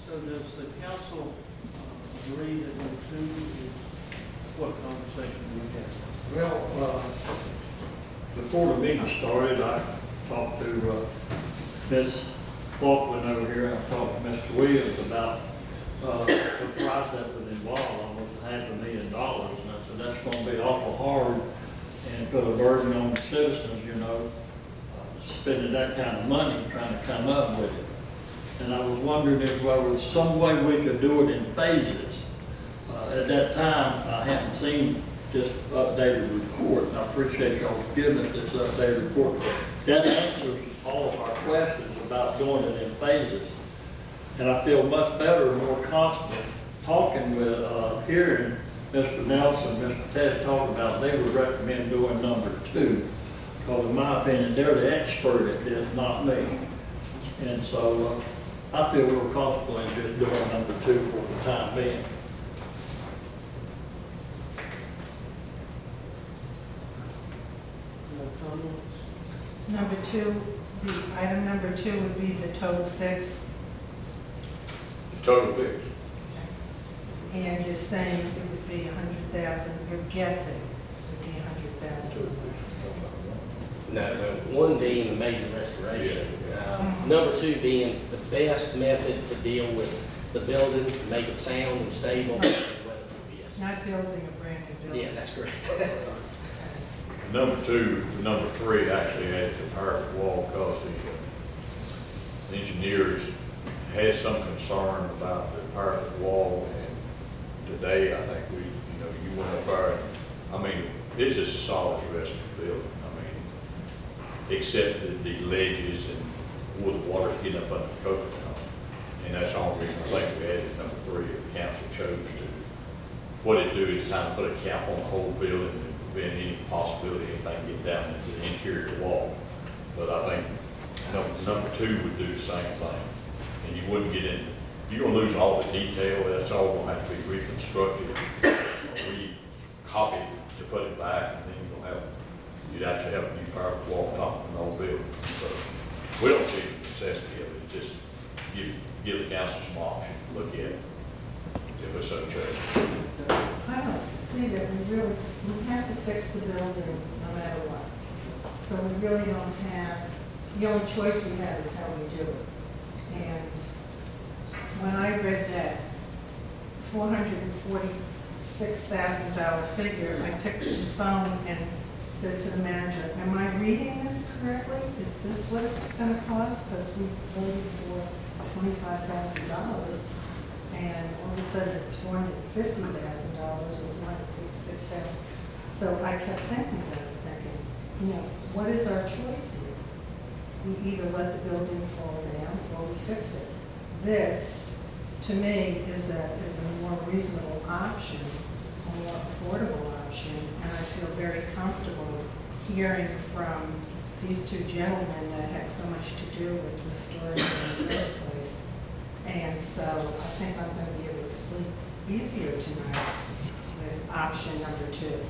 So does the council agree that number 2 is what conversation do we have? Well, before the meeting started, I talked to Ms. Faulkland over here, and I talked to Mr. Williams about the price that was involved, almost $500,000. And I said, that's going to be awful hard and put a burden on the citizens, spending that kind of money trying to come up with it. And I was wondering if there was some way we could do it in phases. At that time, I hadn't seen this updated report, and I appreciate y'all giving us this updated report. That answers all of our questions about doing it in phases. And I feel much better and more confident talking with, hearing Mr. Nelson, Mr. Tess talk about, they would recommend doing number 2. Because in my opinion, they're the expert at this, not me. And so I feel real comfortable in just doing number 2 for the time being. No comments? Number 2, the item number 2 would be the total fix. Total fix. And you're saying it would be 100,000, you're guessing it would be 100,000. No, one being the major restoration. Number 2 being the best method to deal with the building, make it sound and stable. and weatherproof, yes. Not building a brand new building. Yeah, that's correct. Number 2, number 3 actually added to the parapet wall because the engineers had some concern about the parapet wall. And today, I think you went up there, I mean, it's just a solid rest of the building. I mean, except the ledges and where the water's getting up under the coconut. And that's the only reason I think we added number 3 if the council chose to. What it do is kind of put a cap on the whole building and prevent any possibility of anything getting down into the interior wall. But I think number 2 would do the same thing. And you wouldn't get in, you're gonna lose all the detail, that's all gonna have to be reconstructed, recopied to put it back, and then you'd actually have a new parapet wall top of an old building. So we don't see the necessity of it, just give the council some option to look at if it's so chosen. I don't see that we have to fix the building no matter what. So we really don't have, the only choice we have is how we do it. And when I read that $446,000 figure, I picked up the phone and said to the manager, am I reading this correctly? Is this what it's going to cost? Because we voted for $25,000, and all of a sudden it's $450,000 or $446,000. So I kept thinking about it, thinking, what is our choice here? We either let the building fall down or we fix it. This, to me, is a more reasonable option, a more affordable option, and I feel very comfortable hearing from these 2 gentlemen that had so much to do with restoring it in the first place. And so I think I'm going to be able to sleep easier tonight with option number 2.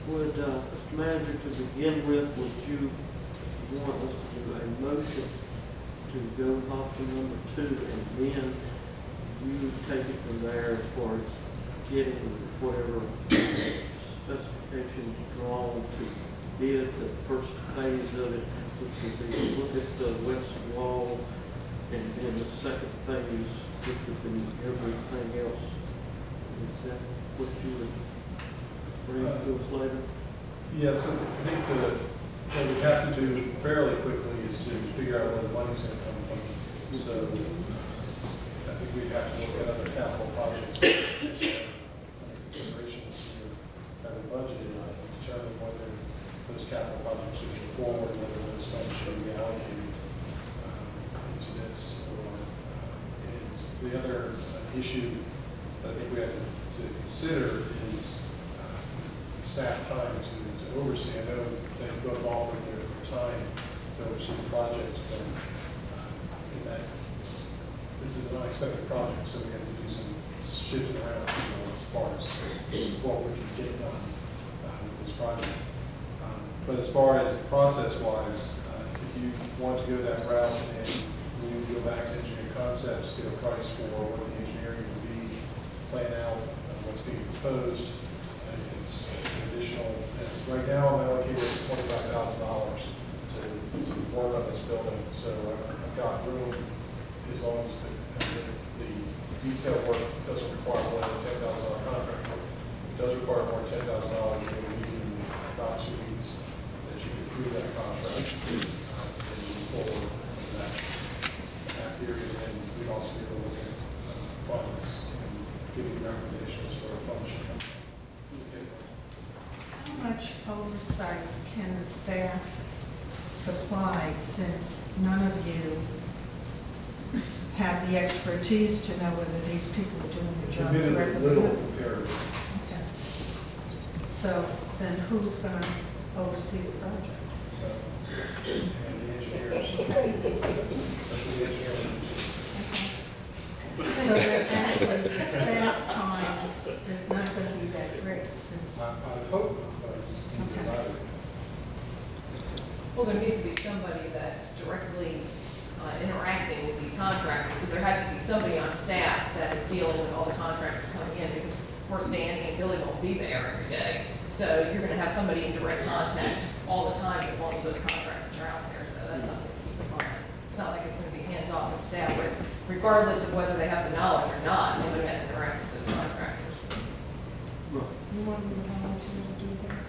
Would, Mr. Manager, to begin with, would you want us to do a motion to go with option number 2, and then you take it from there as far as getting whatever specifications drawn to bid the first phase of it, which would be look at the west wall, and then the second phase, which would be everything else? Is that what you would bring to us later? Yes, I think what we have to do fairly quickly is to figure out where the money's going to come from. So I think we'd have to look at other capital projects, considerations to have a budget, and determine whether those capital projects should go forward, whether those funds should be allocated into this. And the other issue that I think we have to consider is staff time to oversee. I know they've both offered their time to oversee the project, but in that this is an unexpected project, so we have to do some shifting around as far as what we can get done with this project. But as far as process-wise, if you want to go that route and we go back to engineering concepts, get a price for what the engineering would be, plan out what's being proposed, and if it's additional. Right now, I'm allocated $25,000 to work on this building, so I've got room as long as the detail work doesn't require more than $10,000 contract work. It does require more than $10,000. We'll need in about 2 weeks that you can approve that contract and move forward in that period. And we'd also be able to look at funds give you recommendations for a function. How much oversight can the staff supply, since none of you have the expertise to know whether these people are doing the job Admittedly, correctly? little compared. Okay. So then who's going to oversee the project? And the engineers, especially the engineering. So that actually the staff time is not going to be that great, since, I hope, but I just need to Okay. evaluate. Well, there needs to be somebody that's directly interacting with these contractors, so there has to be somebody on staff that is dealing with all the contractors coming in, because of course Danny and Billy won't be there every day. So you're gonna have somebody in direct contact all the time as long as those contractors are out there, so that's something to keep in mind. It's not like it's gonna be hands-off with staff, but regardless of whether they have the knowledge or not, somebody has to interact with those contractors. you want me to volunteer to do that?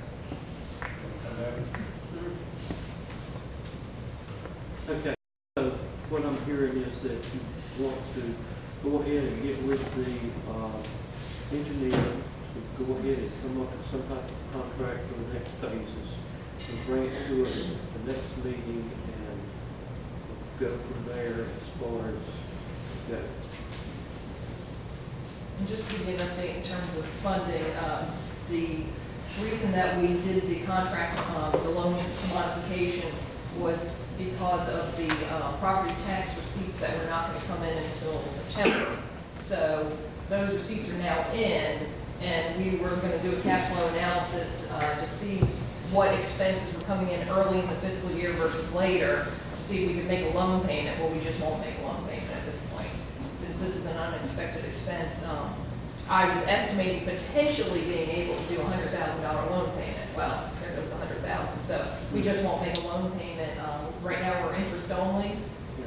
And then, Okay, so what I'm hearing is that you want to go ahead and get with the engineer, to go ahead and come up with some type of contract for the next phases, and bring it to us at the next meeting, and go from there as far as that. And just to give you an update in terms of funding, the reason that we did the contract, the loan modification, was because of the property tax receipts that were not going to come in until September. So those receipts are now in, and we were going to do a cash flow analysis to see what expenses were coming in early in the fiscal year versus later, to see if we could make a loan payment. Well, we just won't make a loan payment at this point, since this is an unexpected expense. I was estimating potentially being able to do a $100,000 loan payment. Well, there goes the $100,000. So we just won't make a loan payment. Right now, we're interest only,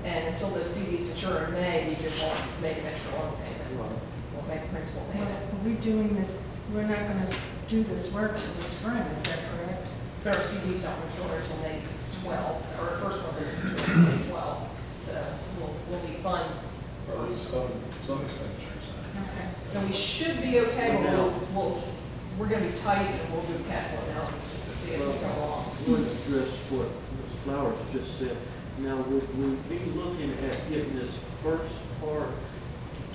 and until those CDs mature in May, we just won't make an extra loan payment. Won't make a principal Well, payment. are we doing this, we're not going to do this work until the spring, is that correct? But our CDs don't mature until May 12, or our first one doesn't mature until May 12. So we'll need funds. or at least some expenditures. Okay. So we should be okay, but we're going to be tight, and we'll do a cash flow analysis just to see if we go along. We'll address what Ms. Flowers just said. Now, would we be looking at getting this first part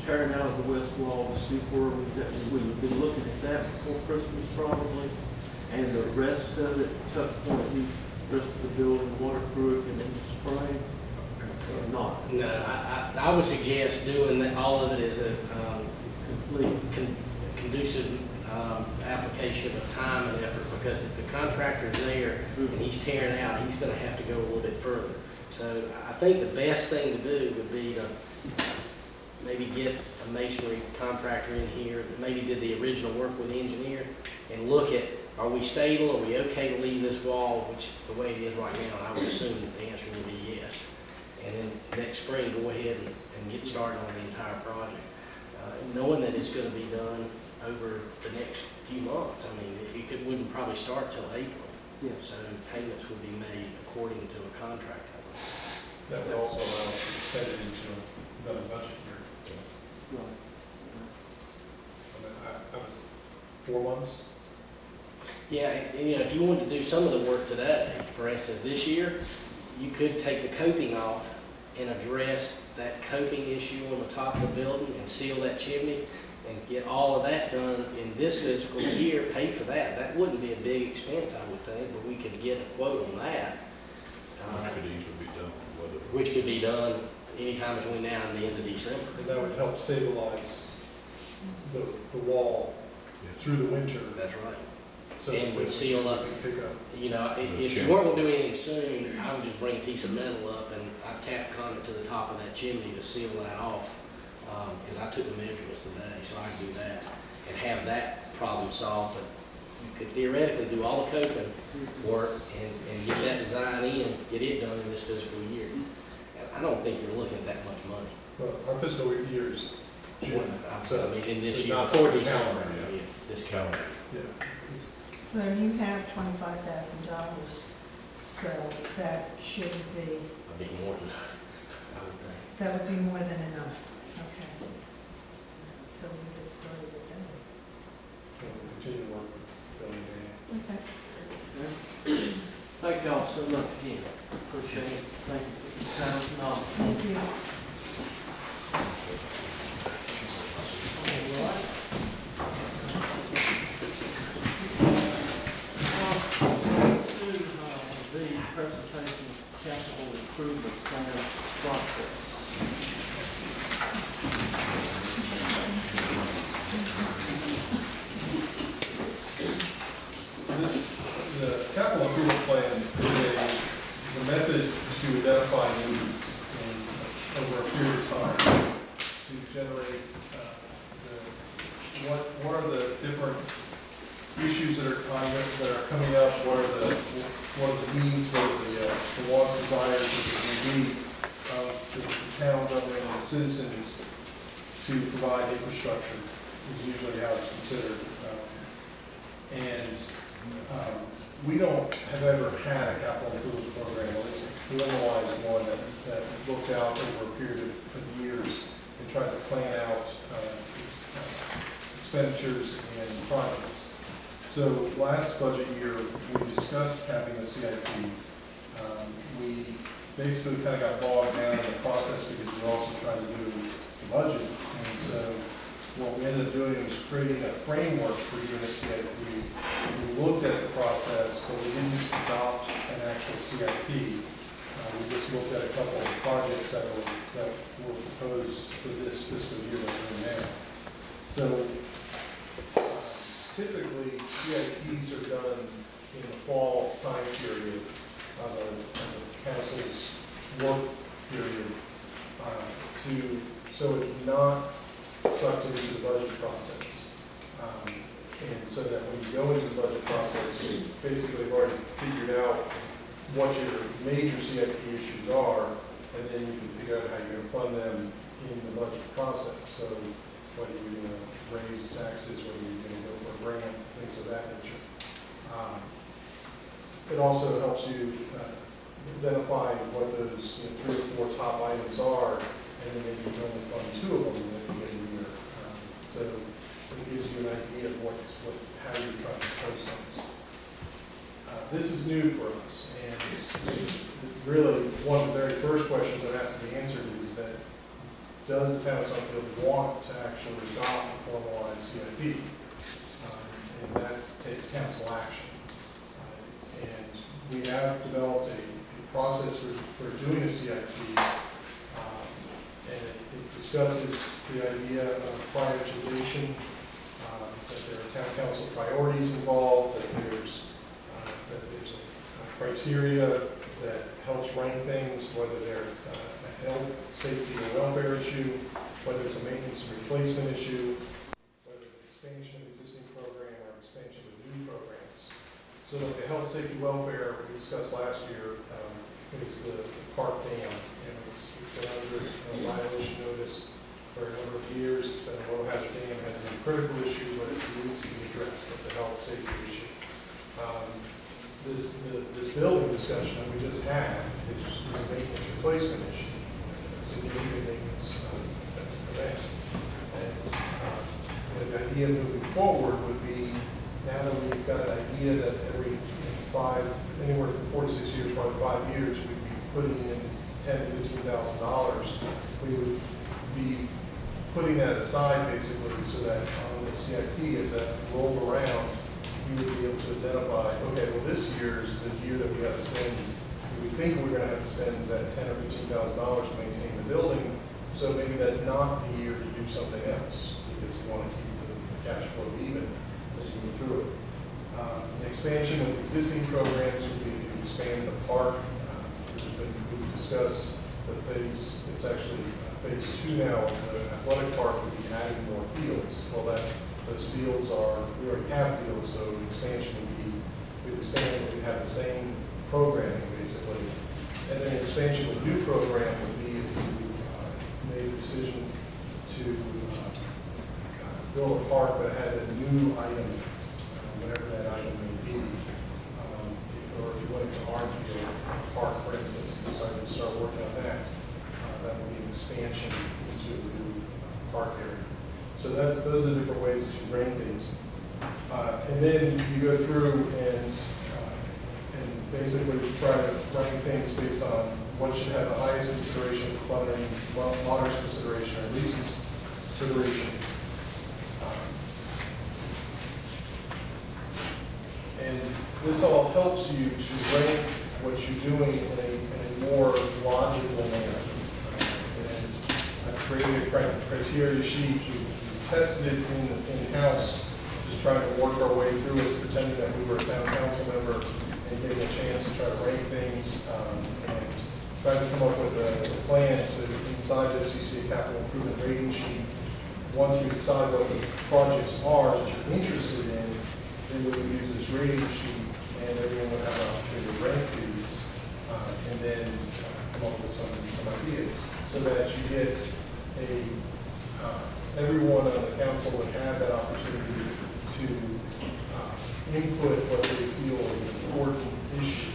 tearing out of the west wall to see where we would be looking at that before Christmas probably, and the rest of it, tuck point, the rest of the building, waterproof, and then spray, or not? No, I would suggest doing that, all of it as a Complete. conducive application of time and effort, because if the contractor's there and he's tearing out, he's gonna have to go a little bit further. So I think the best thing to do would be to maybe get a masonry contractor in here that maybe did the original work with the engineer, and look at, are we stable, are we okay to leave this wall, which the way it is right now, and I would assume that the answer would be yes. And then next spring, go ahead and get started on the entire project. Knowing that it's gonna be done over the next few months. I mean, wouldn't probably start till April. Yeah. So payments would be made according to a contract. That would also allow us to set it into another budget year. Right. I mean, I was 4 months. Yeah, and, if you wanted to do some of the work today, for instance, this year, you could take the coping off and address that coping issue on the top of the building and seal that chimney and get all of that done in this fiscal year, pay for that. That wouldn't be a big expense, I would think, but we could get a quote on that. Which could easily be done, whether. Which could be done anytime between now and the end of December. And that would help stabilize the wall through the winter. That's right. So And would that seal up. we could pick up. If you weren't gonna do anything soon, I would just bring a piece of metal up and I'd tap conduit to the top of that chimney to seal that off. Because I took the measurements today, so I could do that and have that problem solved. But you could theoretically do all the coping work and get that design in, get it done in this fiscal year. And I don't think you're looking at that much money. Well, our fiscal year is June. So, I mean, in this It's year, not before the December, calendar yet. yeah, this calendar. Yeah. So you have $25,000, so that should be, A bit more than that, I would think. that would be more than enough. Okay. so we can get started with them. And we'll continue to work with Bill and Dan. Okay. Thank y'all so much again. Appreciate it. Thank you for your time and knowledge. Thank you. The presentation of capital improvement plan process. The capital improvement plan is a method to identify needs over a period of time to generate what are the different issues that are coming up, what are the needs, what are the wants, desires that there may be of the town government and the citizens to provide infrastructure is usually how it's considered. We don't have ever had a capital improvement program, at least a formalized one that looked out over a period of years and tried to plan out expenditures and projects. So last budget year, we discussed having a CIP. We basically kind of got bogged down in the process because we were also trying to do the budget. And so what we ended up doing was creating a framework for doing a CIP. We looked at the process, but we didn't adopt an actual CIP. We just looked at a couple of projects that were proposed for this fiscal year that we're in now. So typically, CIPs are done in the fall time period of the council's work period so it's not sucked into the budget process. And so that when you go into the budget process, you basically have already figured out what your major CIP issues are, and then you can figure out how you're going to fund them in the budget process. So whether you're going to raise taxes, whether you're going to go for a grant, things of that nature. It also helps you identify what those 3 or 4 top items are, and then maybe you can only fund 2 of them in a given year. So it gives you an idea of how you're trying to post things. This is new for us, and it's really one of the very first questions that has to be answered is that does the town of Summerfield want to actually adopt a formalized CIP? And that takes council action. And we have developed a process for doing a CIP, and it discusses the idea of prioritization, that there are town council priorities involved, that there's a criteria that helps rank things, whether they're a health, safety, or welfare issue, whether it's a maintenance and replacement issue, whether it's expansion of existing program or expansion of new programs. So like the health, safety, welfare we discussed last year is the park dam, and it's been under a violation notice for a number of years. It's been a low hazard dam, has been a critical issue, but it needs to be addressed. That's a health safety issue. This building discussion that we just had is a maintenance replacement issue, a significant maintenance event. And the idea moving forward would be, now that we've got an idea that every anywhere from 4 to 6 years, probably 5 years, we'd be putting in $10,000 to $15,000. We would be putting that aside basically so that on the CIP, as that rolled around, you would be able to identify, okay, well this year is the year that we got to spend. We think we're going to have to spend that $10,000 or $15,000 to maintain the building, so maybe that's not the year to do something else because you want to keep the cash flow even as you move through it. An expansion of existing programs would be to expand the park. We've discussed the phase, it's actually phase 2 now of the athletic park would be adding more fields. Well, those fields we already have fields, so the expansion would be, we'd expand, we'd have the same programming basically. And then an expansion of a new program would be if you made a decision to build a park that had a new item, whatever that item may be. Or if you went to Arnfield Park, for instance, and decided to start working on that, that would be an expansion into a new park area. So those are the different ways that you rank these. And then you go through and basically try to rank things based on what should have the highest consideration for funding, moderate consideration, or least consideration. And this all helps you to rank what you're doing in a more logical manner. And I've created a criteria sheet. We've tested it in-house, just trying to work our way through it, pretending that we were a town council member and getting a chance to try to rank things and try to come up with a plan. So inside this, you see a capital improvement rating sheet. Once we decide what the projects are that you're interested in, then we would use this rating sheet, and everyone would have an opportunity to rank these, and then come up with some ideas, so that you get everyone on the council would have that opportunity to input what they feel is an important issue,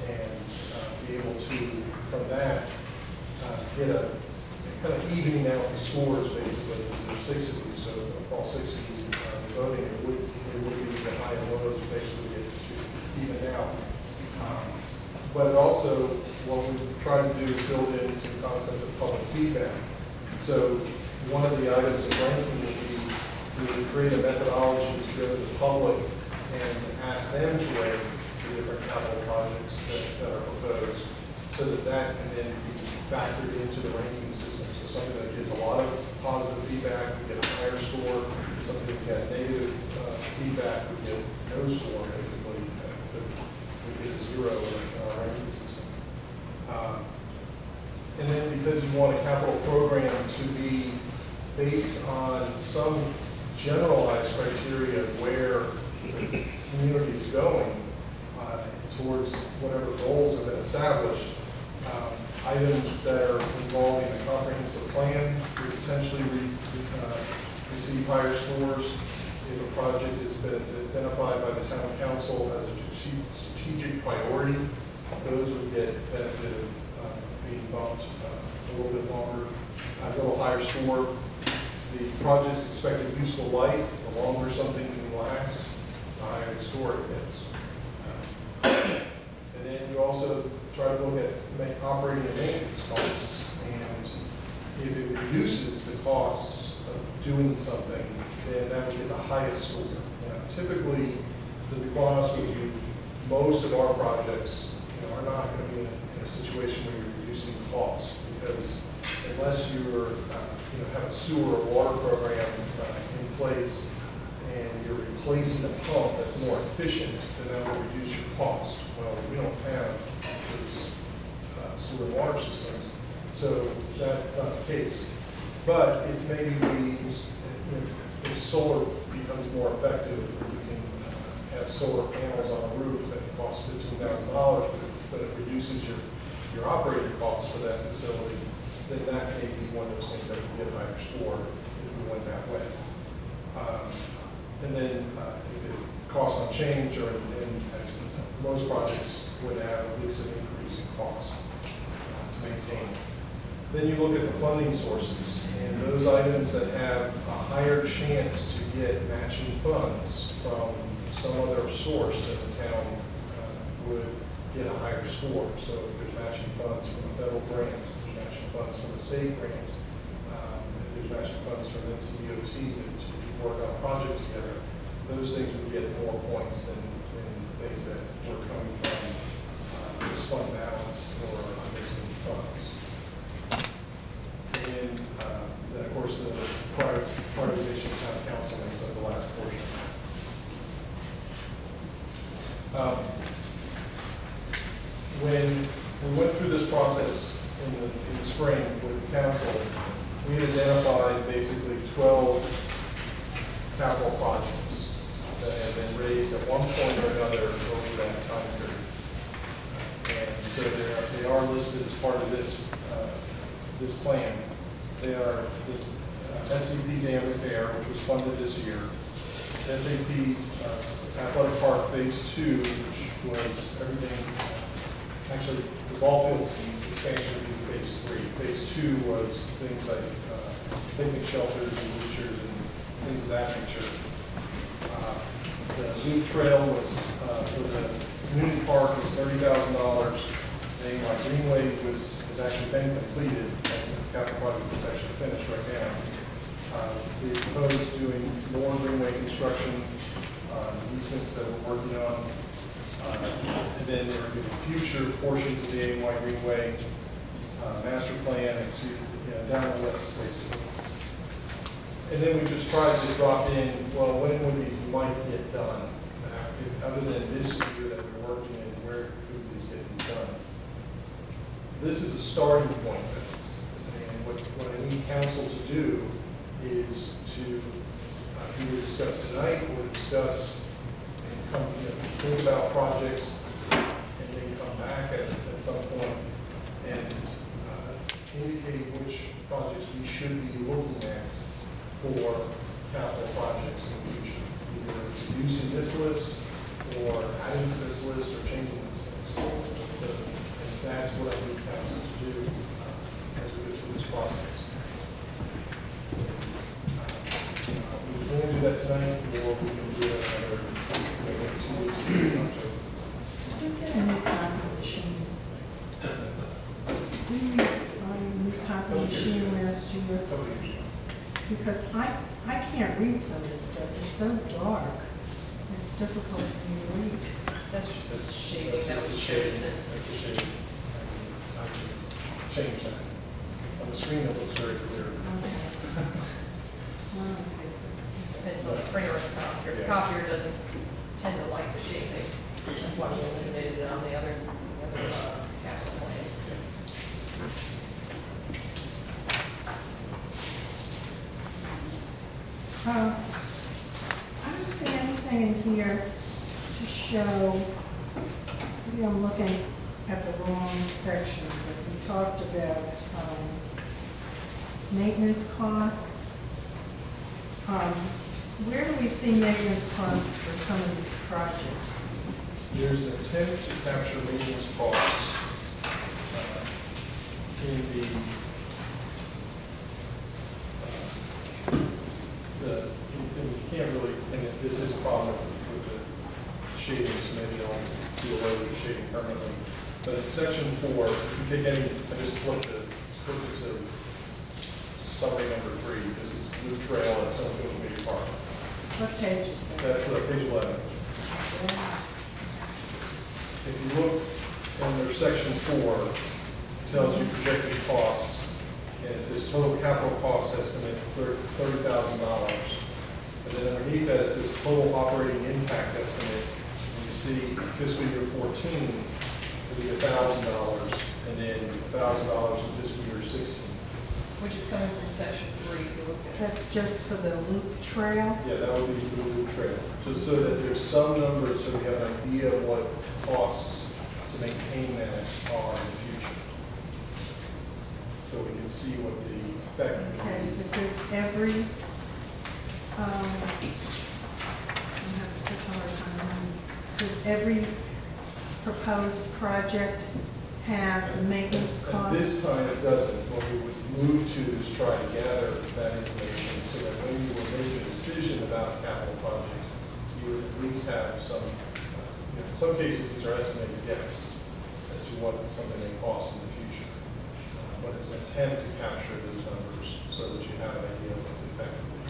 and be able to, from that, get a kind of evening out the scores, basically. There's 6 of you, so all 6 of you voting, it would be the high and lows, basically, to even out. But it also, what we try to do is build in some concept of public feedback. So one of the items of ranking would be to create a methodology to go to the public and ask them to rank the different capital projects that are proposed, so that can then be factored into the ranking system. So something that gets a lot of positive feedback, we get a higher score. Something that got negative feedback, we get no score, basically. We get 0 in our ranking system. And then because you want a capital program to be based on some generalized criteria of where the community is going towards whatever goals have been established, items that are involved in a comprehensive plan could potentially receive higher scores. If a project has been identified by the town council as a strategic priority, those would get benefit of being bumped a little bit longer, a little higher score. The project's expected useful life, the longer something can last, the higher the score it gets. And then you also try to look at operating and maintenance costs, and if it reduces the costs of doing something, then that would get the highest score. Now, typically, to be honest with you, most of our projects are not going to be in a situation where you're reducing costs, because unless you're have a sewer or water program in place and you're replacing a pump that's more efficient, then that will reduce your cost. Well, we don't have those sewer and water systems, so that's not the case. But if maybe if solar becomes more effective, you can have solar panels on a roof that cost $15,000, but it reduces your operating costs for that facility, then that may be one of those things that can get a higher score if we went that way. And then if it costs on change, or as most projects would have at least an increase in cost to maintain. Then you look at the funding sources, and those items that have a higher chance to get matching funds from some other source that the town would get a higher score. So if there's matching funds from a federal grant, there's matching funds from a state grant, if there's matching funds from NCDOT to work on a project together, those things would get more points than things that were coming from this fund balance or unused funds. And then, of course, the prioritization of town council makes up the last portion. When we went through this process in the spring with the council, we identified basically 12 capital projects that have been raised at one point or another over that time period. And so they are listed as part of this plan. They are the SAP Dam Repair, which was funded this year, SAP Athletic Park Phase 2, which was everything, actually the ball field expansion would be Phase 3. Phase 2 was things like picnic shelters and bleachers and things of that nature. The loop trail was, for the community park was $30,000. The greenway has actually been completed, and the capital project is actually finished right now. We proposed doing more greenway construction, easements that we're working on. And then there are future portions of the AY Greenway, master plan, down the list, basically. And then we just tried to drop in, well, when would these might get done? Other than this year that we're working in, where could these get done? This is a starting point. And what I need council to do is to either discuss tonight or discuss and come, think about projects and then come back at some point and indicate which projects we should be looking at for capital projects in the future, either reducing this list or adding to this list or changing this list. So, and that's what I need council to do as we go through this process. We can do that tonight, or we can do it another 2 weeks in October. Did you get a new copy machine? Did you buy a new copy machine last year? Couple of years ago. Because I can't read some of this stuff. It's so dark. It's difficult for me to read. That's just the That's shading just that the was shading. chosen. That's the shading. I can change that. On the screen, it looks very clear. Okay. It's not on paper. Depends on the printer and the copier. The Yeah. copier doesn't tend to like the shading. That's why we eliminated it on the other capital plan. I don't see anything in here to show, maybe I'm looking at the wrong section, but we talked about maintenance costs. Where do we see maintenance costs for some of these projects? There's an attempt to capture maintenance costs in and you can't really, and this is a problem with the shading, so maybe I'll do away with the shading permanently. But in section 4, if you take any, I just flipped to summary number 3. This is Loop Trail at Summerfield Community Park. What page is that? That's page 11. If you look under section 4, it tells you projected costs, and it says total capital cost estimate $30,000. And then underneath that, it says total operating impact estimate. And you see fiscal year 14 will be $1,000, and then $1,000 in fiscal year 16. Which is coming from section 3, if you look at it. That's just for the loop trail? Yeah, that would be the Loop Trail. Just so that there's some numbers, so we have an idea of what costs to maintain that are in the future. So we can see what the effect would be. Okay, because every, I'm having such a hard time on this. Does every proposed project have a maintenance At cost? this time, it doesn't. What we would move to is try to gather that information so that when you will make a decision about a capital project, you would at least have some, in some cases, these are estimated guess as to what something may cost in the future. But it's an attempt to capture those numbers so that you have an idea of what the effect will be.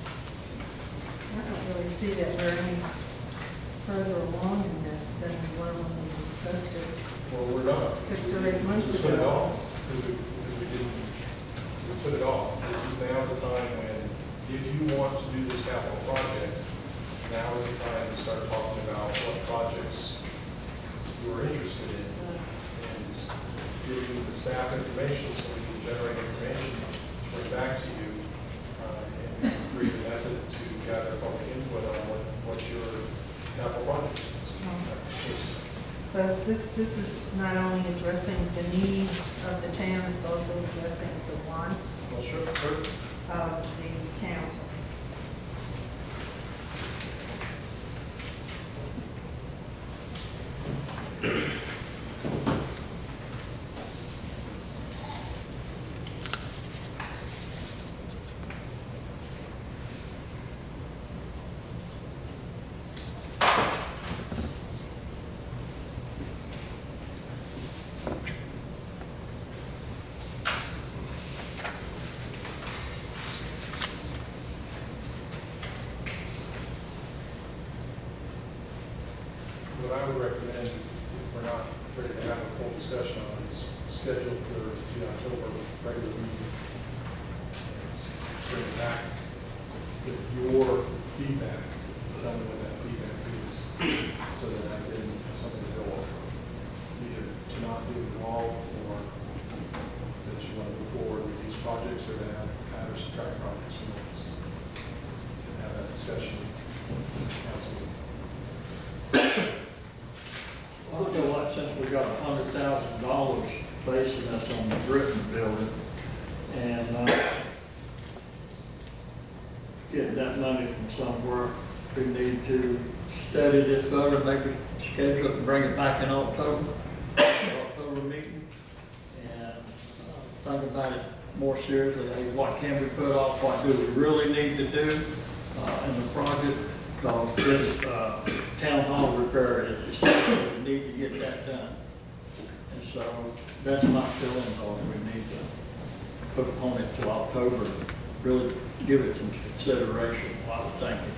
I don't really see that we're any further along in this than we were when we discussed it Well, we're not. 6 or 8 months We put it ago. off, because we didn't, we put it off. This is now the time when, if you want to do this capital project, now is the time to start talking about what projects you are interested in, and giving the staff information so we can generate information, bring back to you, and create a method to gather public input on what your capital project is. So this is not only addressing the needs of the town, it's also addressing the wants Well, sure, sure. of the council. What I would recommend, if we're not ready to have a full discussion on it, is schedule for the October regular meeting. Bring it back with your feedback, tell me what that feedback is, so that I can have something to go off of. Either to not be involved, or that you want to move forward with these projects, or to add or subtract projects from this. And have that discussion with the council. I feel like since we got $100,000 basing us on the Britain building, and getting that money from somewhere, we need to study this further, maybe schedule it and bring it back in October meeting, and think about it more seriously. Hey, what can we put off? What do we really need to do in the project? Because this town hall repair is essential. We need to get that done. And so that's my feeling on it. We need to put on it till October, really give it some consideration while we're thinking.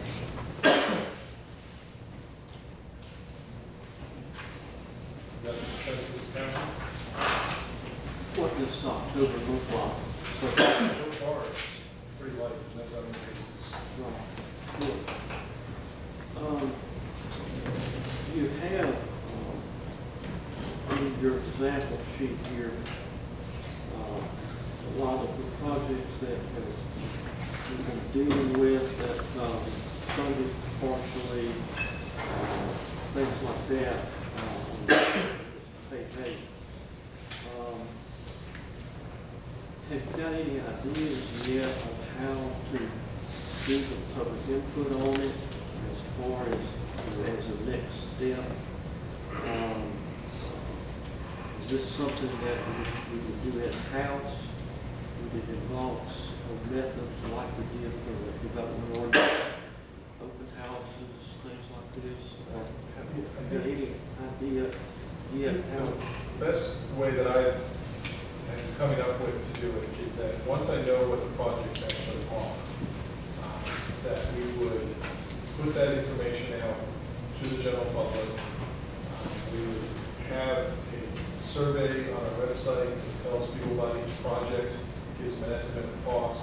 Is that the consensus of council? What does October look like? So far, it's pretty light, there's no other cases. Good. You have, in your example sheet here, a lot of the projects that you've been dealing with that funded partially, things like that, page 8. Have you got any ideas yet of how to do the public input on it as far as a next step? Is this something that we would do in-house? Would it involve methods like we did for the development ordinance, open houses, things like this? Or have you got any idea yet how? The best way that I am coming up with to do it is that once I know what the projects actually are, that we would put that information out to the general public. We would have a survey on our website that tells people about each project, gives them an estimate of cost,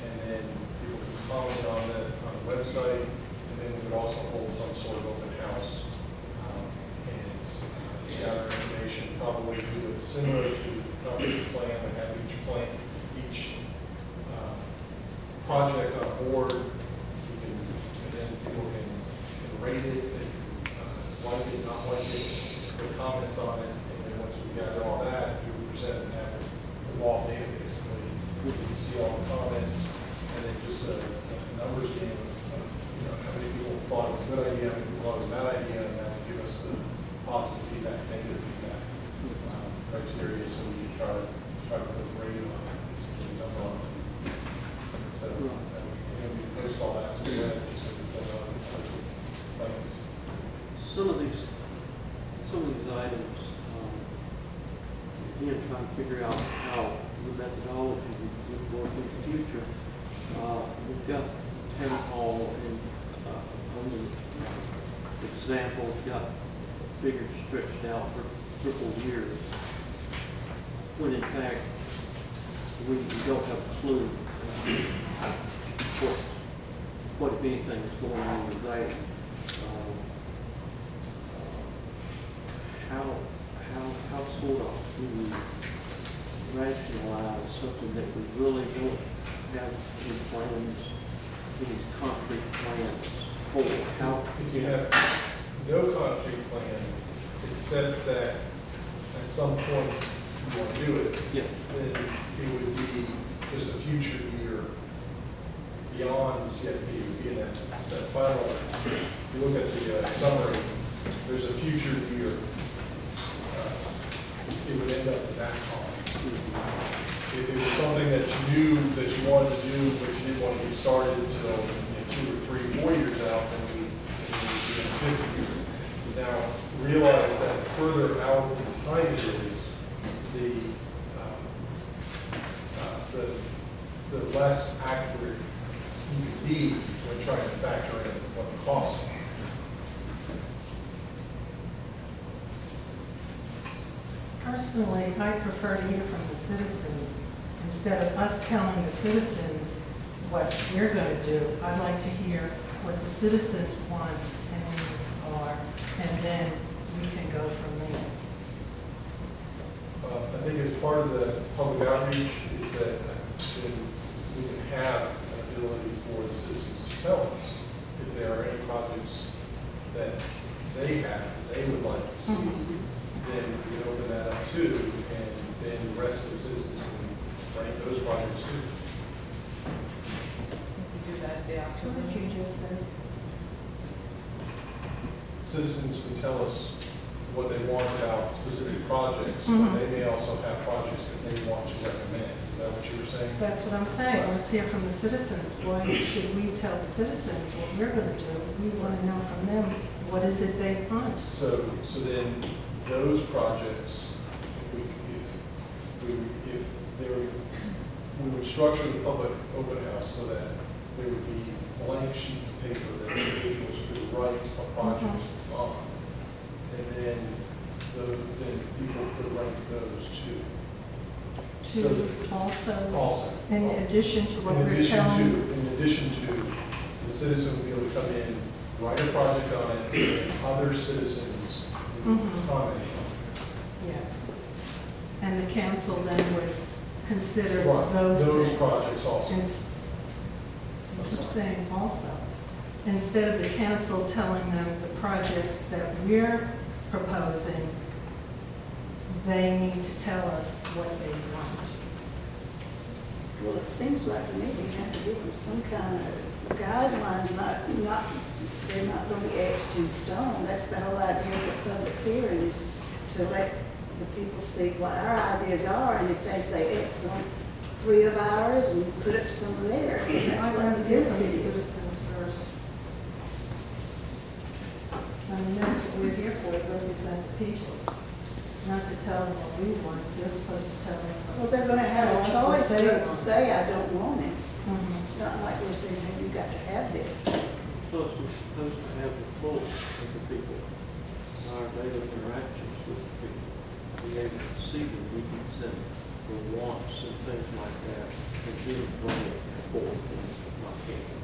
and then people can comment on that on the website, and then we would also hold some sort of open house and gather information, probably do it similar to the comprehensive plan, and have each project on board. And then people can rate it, like it, not like it, put comments on it, and then once we gather all that, we would present and have the wall data basically. We can see all the comments, and then just a numbers game of how many people thought it was a good idea, how many people thought it was a bad idea, and that would give us the positive feedback, negative feedback criteria, so we can try to put a rating on it, basically a number on it. So, and we post all that to the web, so we put on plans. Some of these items, again, trying to figure out how the methodology would work in the future. We've got town hall and on the example, we've got figures stretched out for triple years, when in fact we don't have a clue what if anything is going on with that. How sort of do we rationalize something that we really don't have any plans, any concrete plans for? How? If you have no concrete plan, except that at some point you want to do it, Yeah. then it would be just a future year beyond the CIP, would be in that final. If you look at the summary, there's a future year it would end up in that column. If it was something that you knew that you wanted to do, but you didn't want to get started until 2 or 3, 4 years out, then we do it in 50 years. Now, realize that further out in time it is, the less accurate you can be when trying to factor in what the costs are. Personally, I prefer to hear from the citizens instead of us telling the citizens what we're going to do. I'd like to hear what the citizens' wants and needs are, and then we can go from there. I think as part of the public outreach is that we can have an ability for the citizens to tell us if there are any projects that they have, that they would like to see. Then we can open that up too, and then the rest of the citizens can rank those projects too. We do that, yeah. What did you just say? Citizens can tell us what they want about specific projects, but they may also have projects that they want to recommend. Is that what you were saying? That's what I'm saying. Let's hear from the citizens. Why should we tell the citizens what we're going to do? We want to know from them, what is it they want? So then those projects, we would structure the public open house so that there would be blank sheets of paper that individuals could write a project on. And then people could write those too. Also, in addition to what we're telling. In addition to, the citizen would be able to come in, write a project on it, and other citizens would comment on it. Yes. And the council then would consider Right, those things. projects also. I keep saying also. Instead of the council telling them the projects that we're proposing, they need to tell us what they want. Well, it seems like to me we have to give them some kind of guidelines, they're not going to be etched in stone. That's the whole idea of the public hearing, is to let the people see what our ideas are, and if they say excellent, 3 of ours, and put up some of theirs, and that's I'd what rather the hear from the difference is. citizens first. I mean, that's what we're here for, to represent the people, not to tell them what we want. They're supposed to tell them. Well, they're going to have a Tell us choice what they to want. say, I don't want it. Mhm. It's not like we're saying, hey, you got to have this. Plus, we're supposed to have the pulse of the people, our daily interactions with the people, be able to see the needs and the wants and things like that, and then bring it forth and not get it.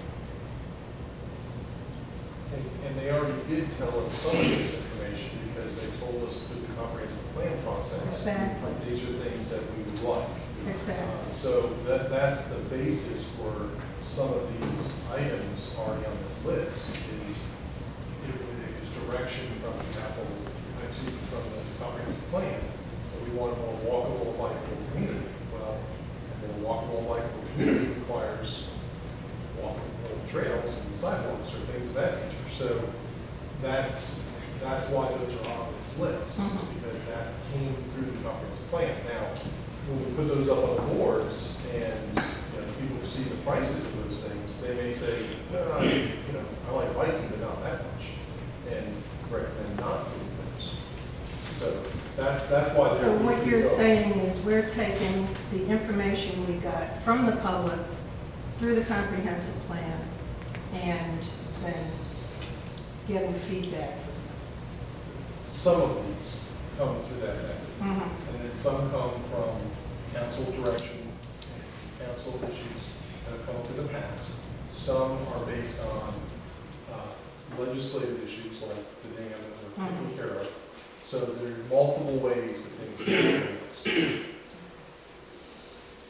And they already did tell us some of this information because they told us through the comprehensive plan process. Exactly. These are things that we would like. Exactly. So that's the basis for some of these items already on this list, is direction from the from the comprehensive plan. That we want a more walkable, likable community. Well, and then a walkable, likable community requires walkable trails and sidewalks or things of that nature. So that's why those are on this list, because that came through the comprehensive plan. Now, when we put those up on the boards and people see the prices of those things, they may say, I like biking, but not that much, and recommend not doing those. So that's why. So what you're saying is we're taking the information we got from the public through the comprehensive plan and then getting feedback. Some of these come through that method, and then some come from council direction, council issues that have come to the past. Some are based on legislative issues like the dam that we're taking care of. So there are multiple ways that things can be done this.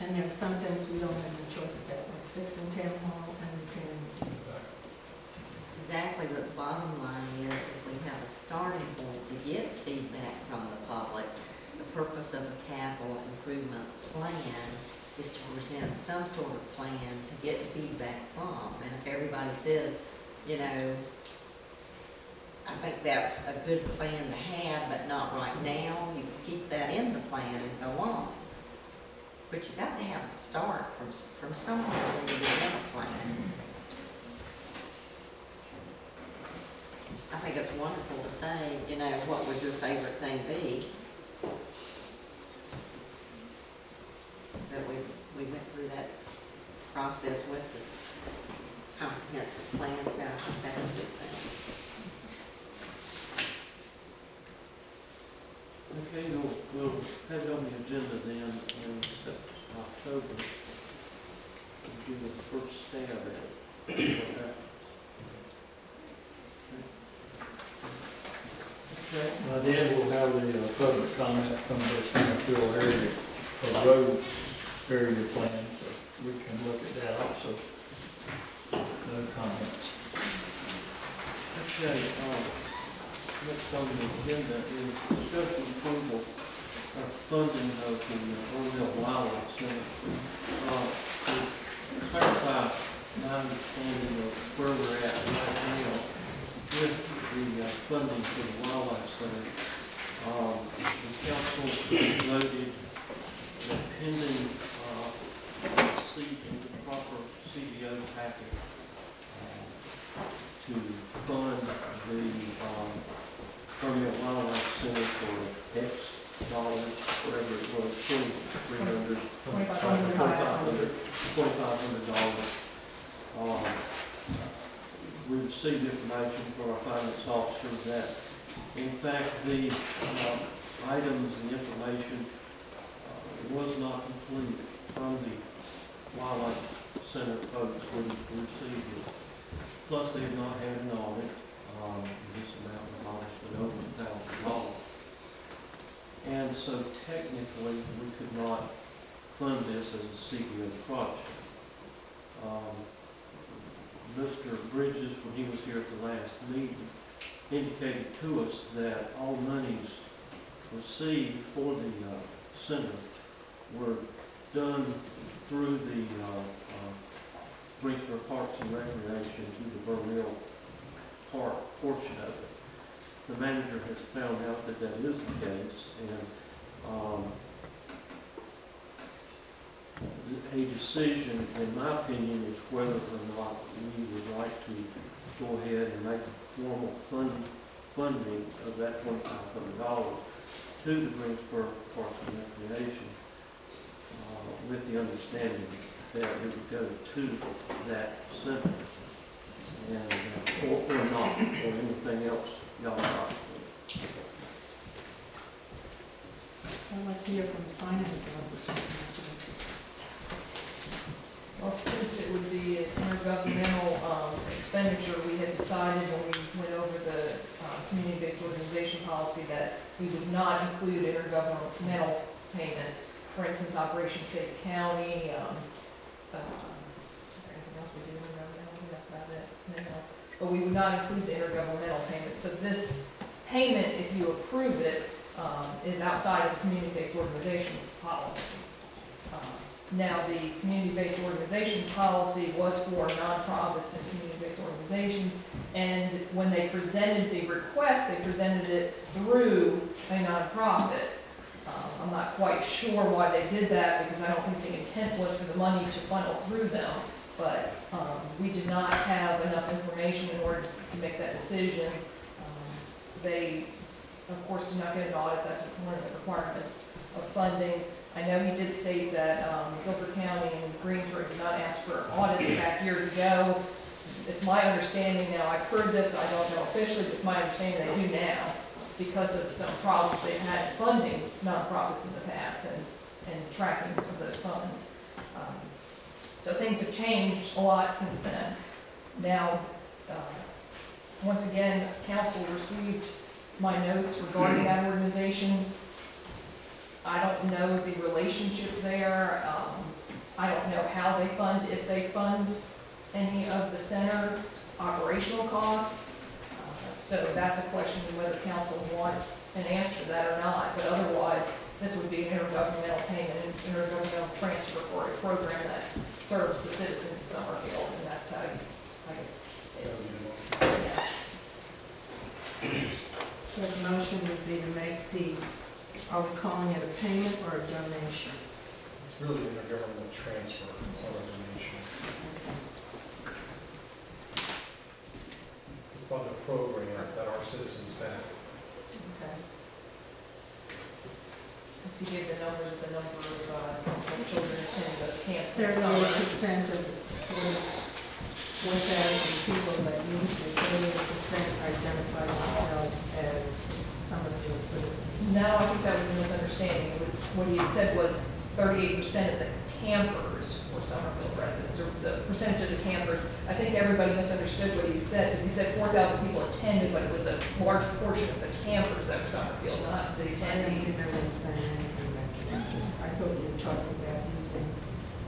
And there are some things we don't have any choice about, like fixing town hall and repairing. Exactly, but the bottom line is, if we have a starting point to get feedback from the public, the purpose of the capital improvement plan is to present some sort of plan to get feedback from. And if everybody says, I think that's a good plan to have, but not right now. You keep that in the plan and go on. But you got to have a start from somewhere when you develop a plan. I think it's wonderful to say, you know, what would your favorite thing be? That we went through that process with this comprehensive plan, so I think that's a good thing. Okay, we'll have it on the agenda then in October. We'll do the first stab at it. Then we'll have the public comment from the Summerfield area, or road area plan, so we can look at that also. No comments. Okay, next on the agenda is discussion approval of funding of the Summerfield Wildlife Center. To clarify my understanding of where we're at right now with the funding for the Wildlife Center, the council voted that pending receipt of the proper CBO package to fund the Summerfield Wildlife Center for X dollars, whatever it was, $2,500. We received information from our finance officer that, in fact, the items and information was not complete from the Wildlife Center folks when we received it. Plus, they have not had an audit. This amount was obviously over $1,000. And so technically, we could not fund this as a CBO project. Mr. Bridges, when he was here at the last meeting, indicated to us that all monies received for the center were done through the Greensboro Parks and Recreation through the Vermeil Park portion of it. The manager has found out that that is the case, and a decision, in my opinion, is whether or not we would like to go ahead and make a formal funding of that $2,500 to the Greensboro Parks and Recreation, with the understanding that it would go to that center, and or not, or anything else y'all got. I'd like to hear from the finance officer. Well, since it would be an intergovernmental expenditure, we had decided when we went over the community-based organization policy that we would not include intergovernmental payments. For instance, Operation Save the County, anything else we do intergovernmental, I think that's about it. No. But we would not include the intergovernmental payments. So this payment, if you approve it, is outside of the community-based organization policy. Now, the community-based organization policy was for nonprofits and community-based organizations, and when they presented the request, they presented it through a nonprofit. I'm not quite sure why they did that, because I don't think the intent was for the money to funnel through them, but we did not have enough information in order to make that decision. They, of course, did not get an audit. That's one of the requirements of funding. I know he did state that Guilford County and Greensboro did not ask for audits back years ago. It's my understanding now, I've heard this, I don't know officially, but it's my understanding they do now because of some problems they've had funding nonprofits in the past and tracking of those funds. So things have changed a lot since then. Now, once again, council received my notes regarding that organization. I don't know the relationship there. I don't know how they fund, if they fund any of the center's operational costs. So that's a question of whether council wants an answer to that or not. But otherwise, this would be an intergovernmental payment, an intergovernmental transfer for a program that serves the citizens of Summerfield, and that's how you, yeah. So the motion would be to make the, are we calling it a payment or a donation? It's really an intergovernmental transfer or a donation. To fund a program that our citizens back. Okay. As he gave the numbers of the number of some children attending those camps. 38% of the 1,000 people that used it, 38% identified themselves as Summerfield citizens. No, I think that was a misunderstanding. It was, what he had said was 38% of the campers were Summerfield residents, or was a percentage of the campers. I think everybody misunderstood what he said, because he said 4,000 people attended, but it was a large portion of the campers that were Summerfield, not the I didn't attendees. remember him saying anything about campus. I thought you were talking about using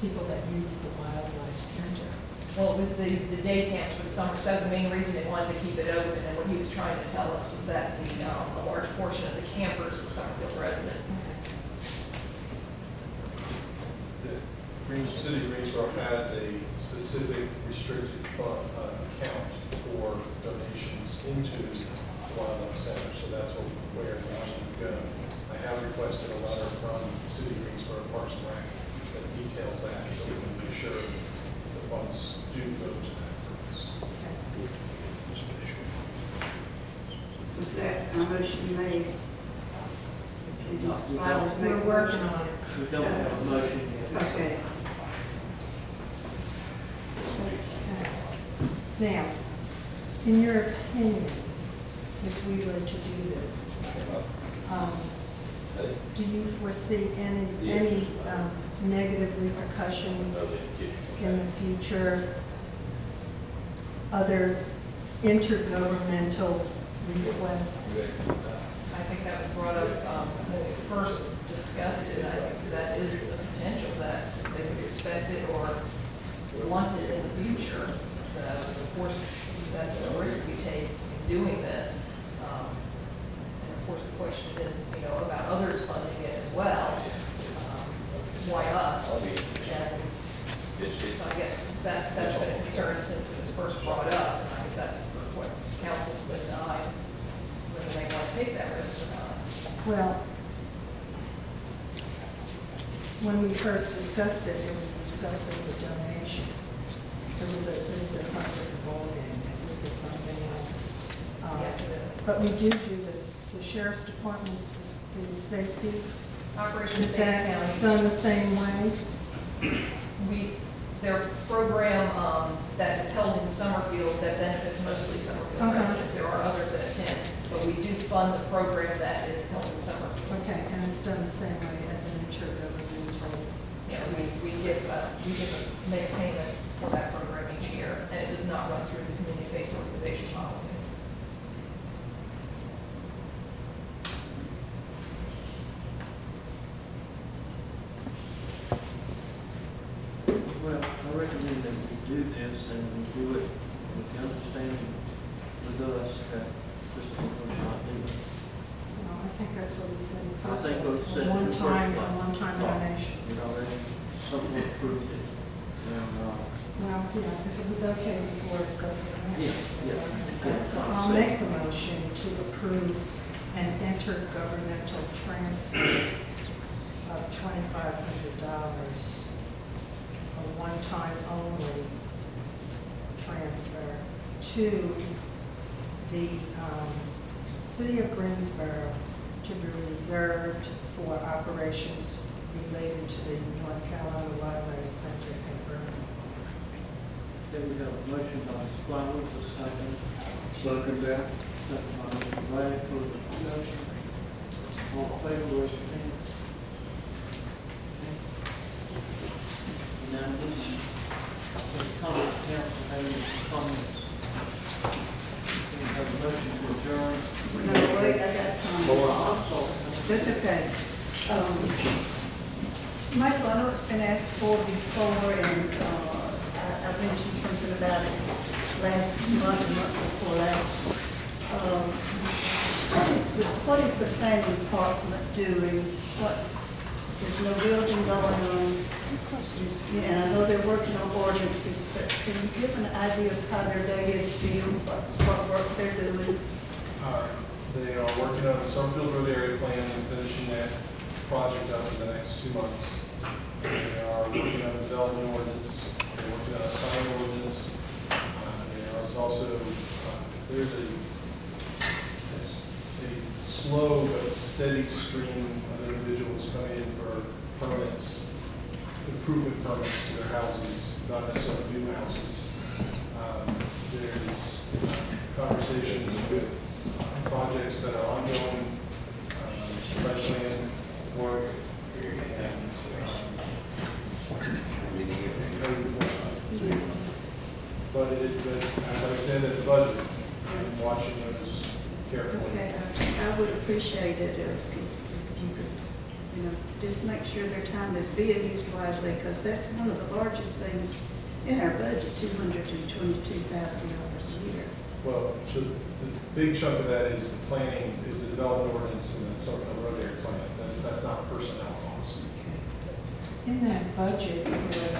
people that use the wildlife center. Well, it was the day camps for the summer, so that was the main reason they wanted to keep it open, and what he was trying to tell us was that a large portion of the campers were Summerfield residents. The City of Greensboro has a specific restricted fund account for donations into the Wildlife Center, so that's where it wants to go. I have requested a letter from the City of Greensboro Parks and Rec that details that, so we can be sure the funds do go to that purpose. Was that a motion made? We're working on it. We don't have a motion yet. Okay. Now, in your opinion, if we were to do this, do you foresee any negative repercussions in the future? Other intergovernmental requests? I think that was brought up when we first discussed it. I think that is a potential that they would expect it or want it in the future. So, of course, that's the risk we take in doing this. And of course, the question is, about others funding it as well. Why us? And so I guess that's been a concern since it was first brought up. And I guess that's for what council to decide whether they want to take that risk or not. Well, when we first discussed it, it was discussed as a donation. It was a different ballgame. This is something else. Yes, it is. But we do the sheriff's department, the safety. Operation Is State that County. done the same way? Their program that is held in Summerfield that benefits mostly Summerfield residents. There are others that attend, but we do fund the program that is held in Summerfield. Okay, and it's done the same way as an intergovernmental. Yeah, we make a payment for that program each year, and it does not run through the community-based organization policy. Well, I recommend that we do this and we do it with the understanding with us that this is what we're not doing. Well, I think that's what he said. I think what he said in the first place. A one-time donation. You know, something approved it. And, Well, yeah, if it was okay before, it's okay now. Yes. So I'll make the motion to approve an intergovernmental transfer of $2,500, a one-time only transfer to the City of Greensboro to be reserved for operations related to the North Carolina Wildlife Center in Vernon. then we have a motion by Ms. Flowers, a second. Second that. Second by Mr. Ray for the discussion. All in favor, raise your hand. Unanimous. Any comments, council, any comments? We have a motion to adjourn. No, wait, I got time. That's okay. Michael, I know it's been asked for before, and I mentioned something about it last month, the month before last. What is the planning department doing? There's no building going on. Yeah, I know they're working on ordinances, but can you give an idea of how their day is being, what work they're doing? They are working on the Summerfield Road area plan and finishing that project up in the next 2 months. They are working on the development ordinance, they're working on a sign ordinance. There is also, there's a slow but steady stream of individuals coming in for permits, improvement permits to their houses, not necessarily new houses. There's conversations with projects that are ongoing, site plan work, and but as I said at the budget, I'm watching those carefully. Okay, I would appreciate it if you could, you know, just make sure their time is being used wisely, because that's one of the largest things in our budget, $222,000 a year. Well, the big chunk of that is the planning, is the development ordinance and the Summerfield Road area plan. That's not personnel costs. In that budget for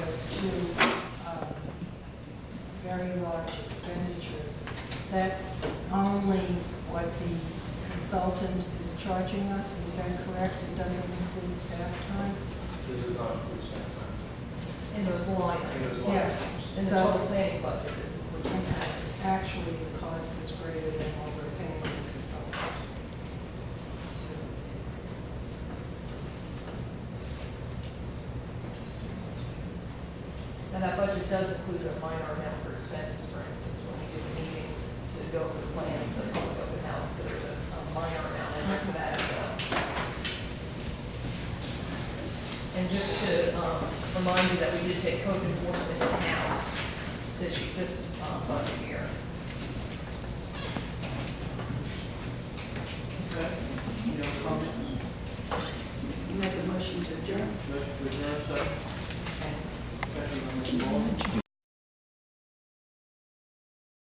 those two very large expenditures, that's only what the consultant is charging us, is that correct? It doesn't include staff time? This is not include staff time. In those line In items, those lines. in the total planning budget, which is Actually, the cost is greater than what we're paying the consultant. So, and that budget does include a minor amount for expenses, for instance, when we do the meetings to go over the plans, the public open house, so there's a minor amount in there for that as well. And just to remind you that we did take code enforcement in-house this budget year. Okay, any other comments? Make a motion to adjourn. Motion to adjourn, second. Second by Ms. Moore.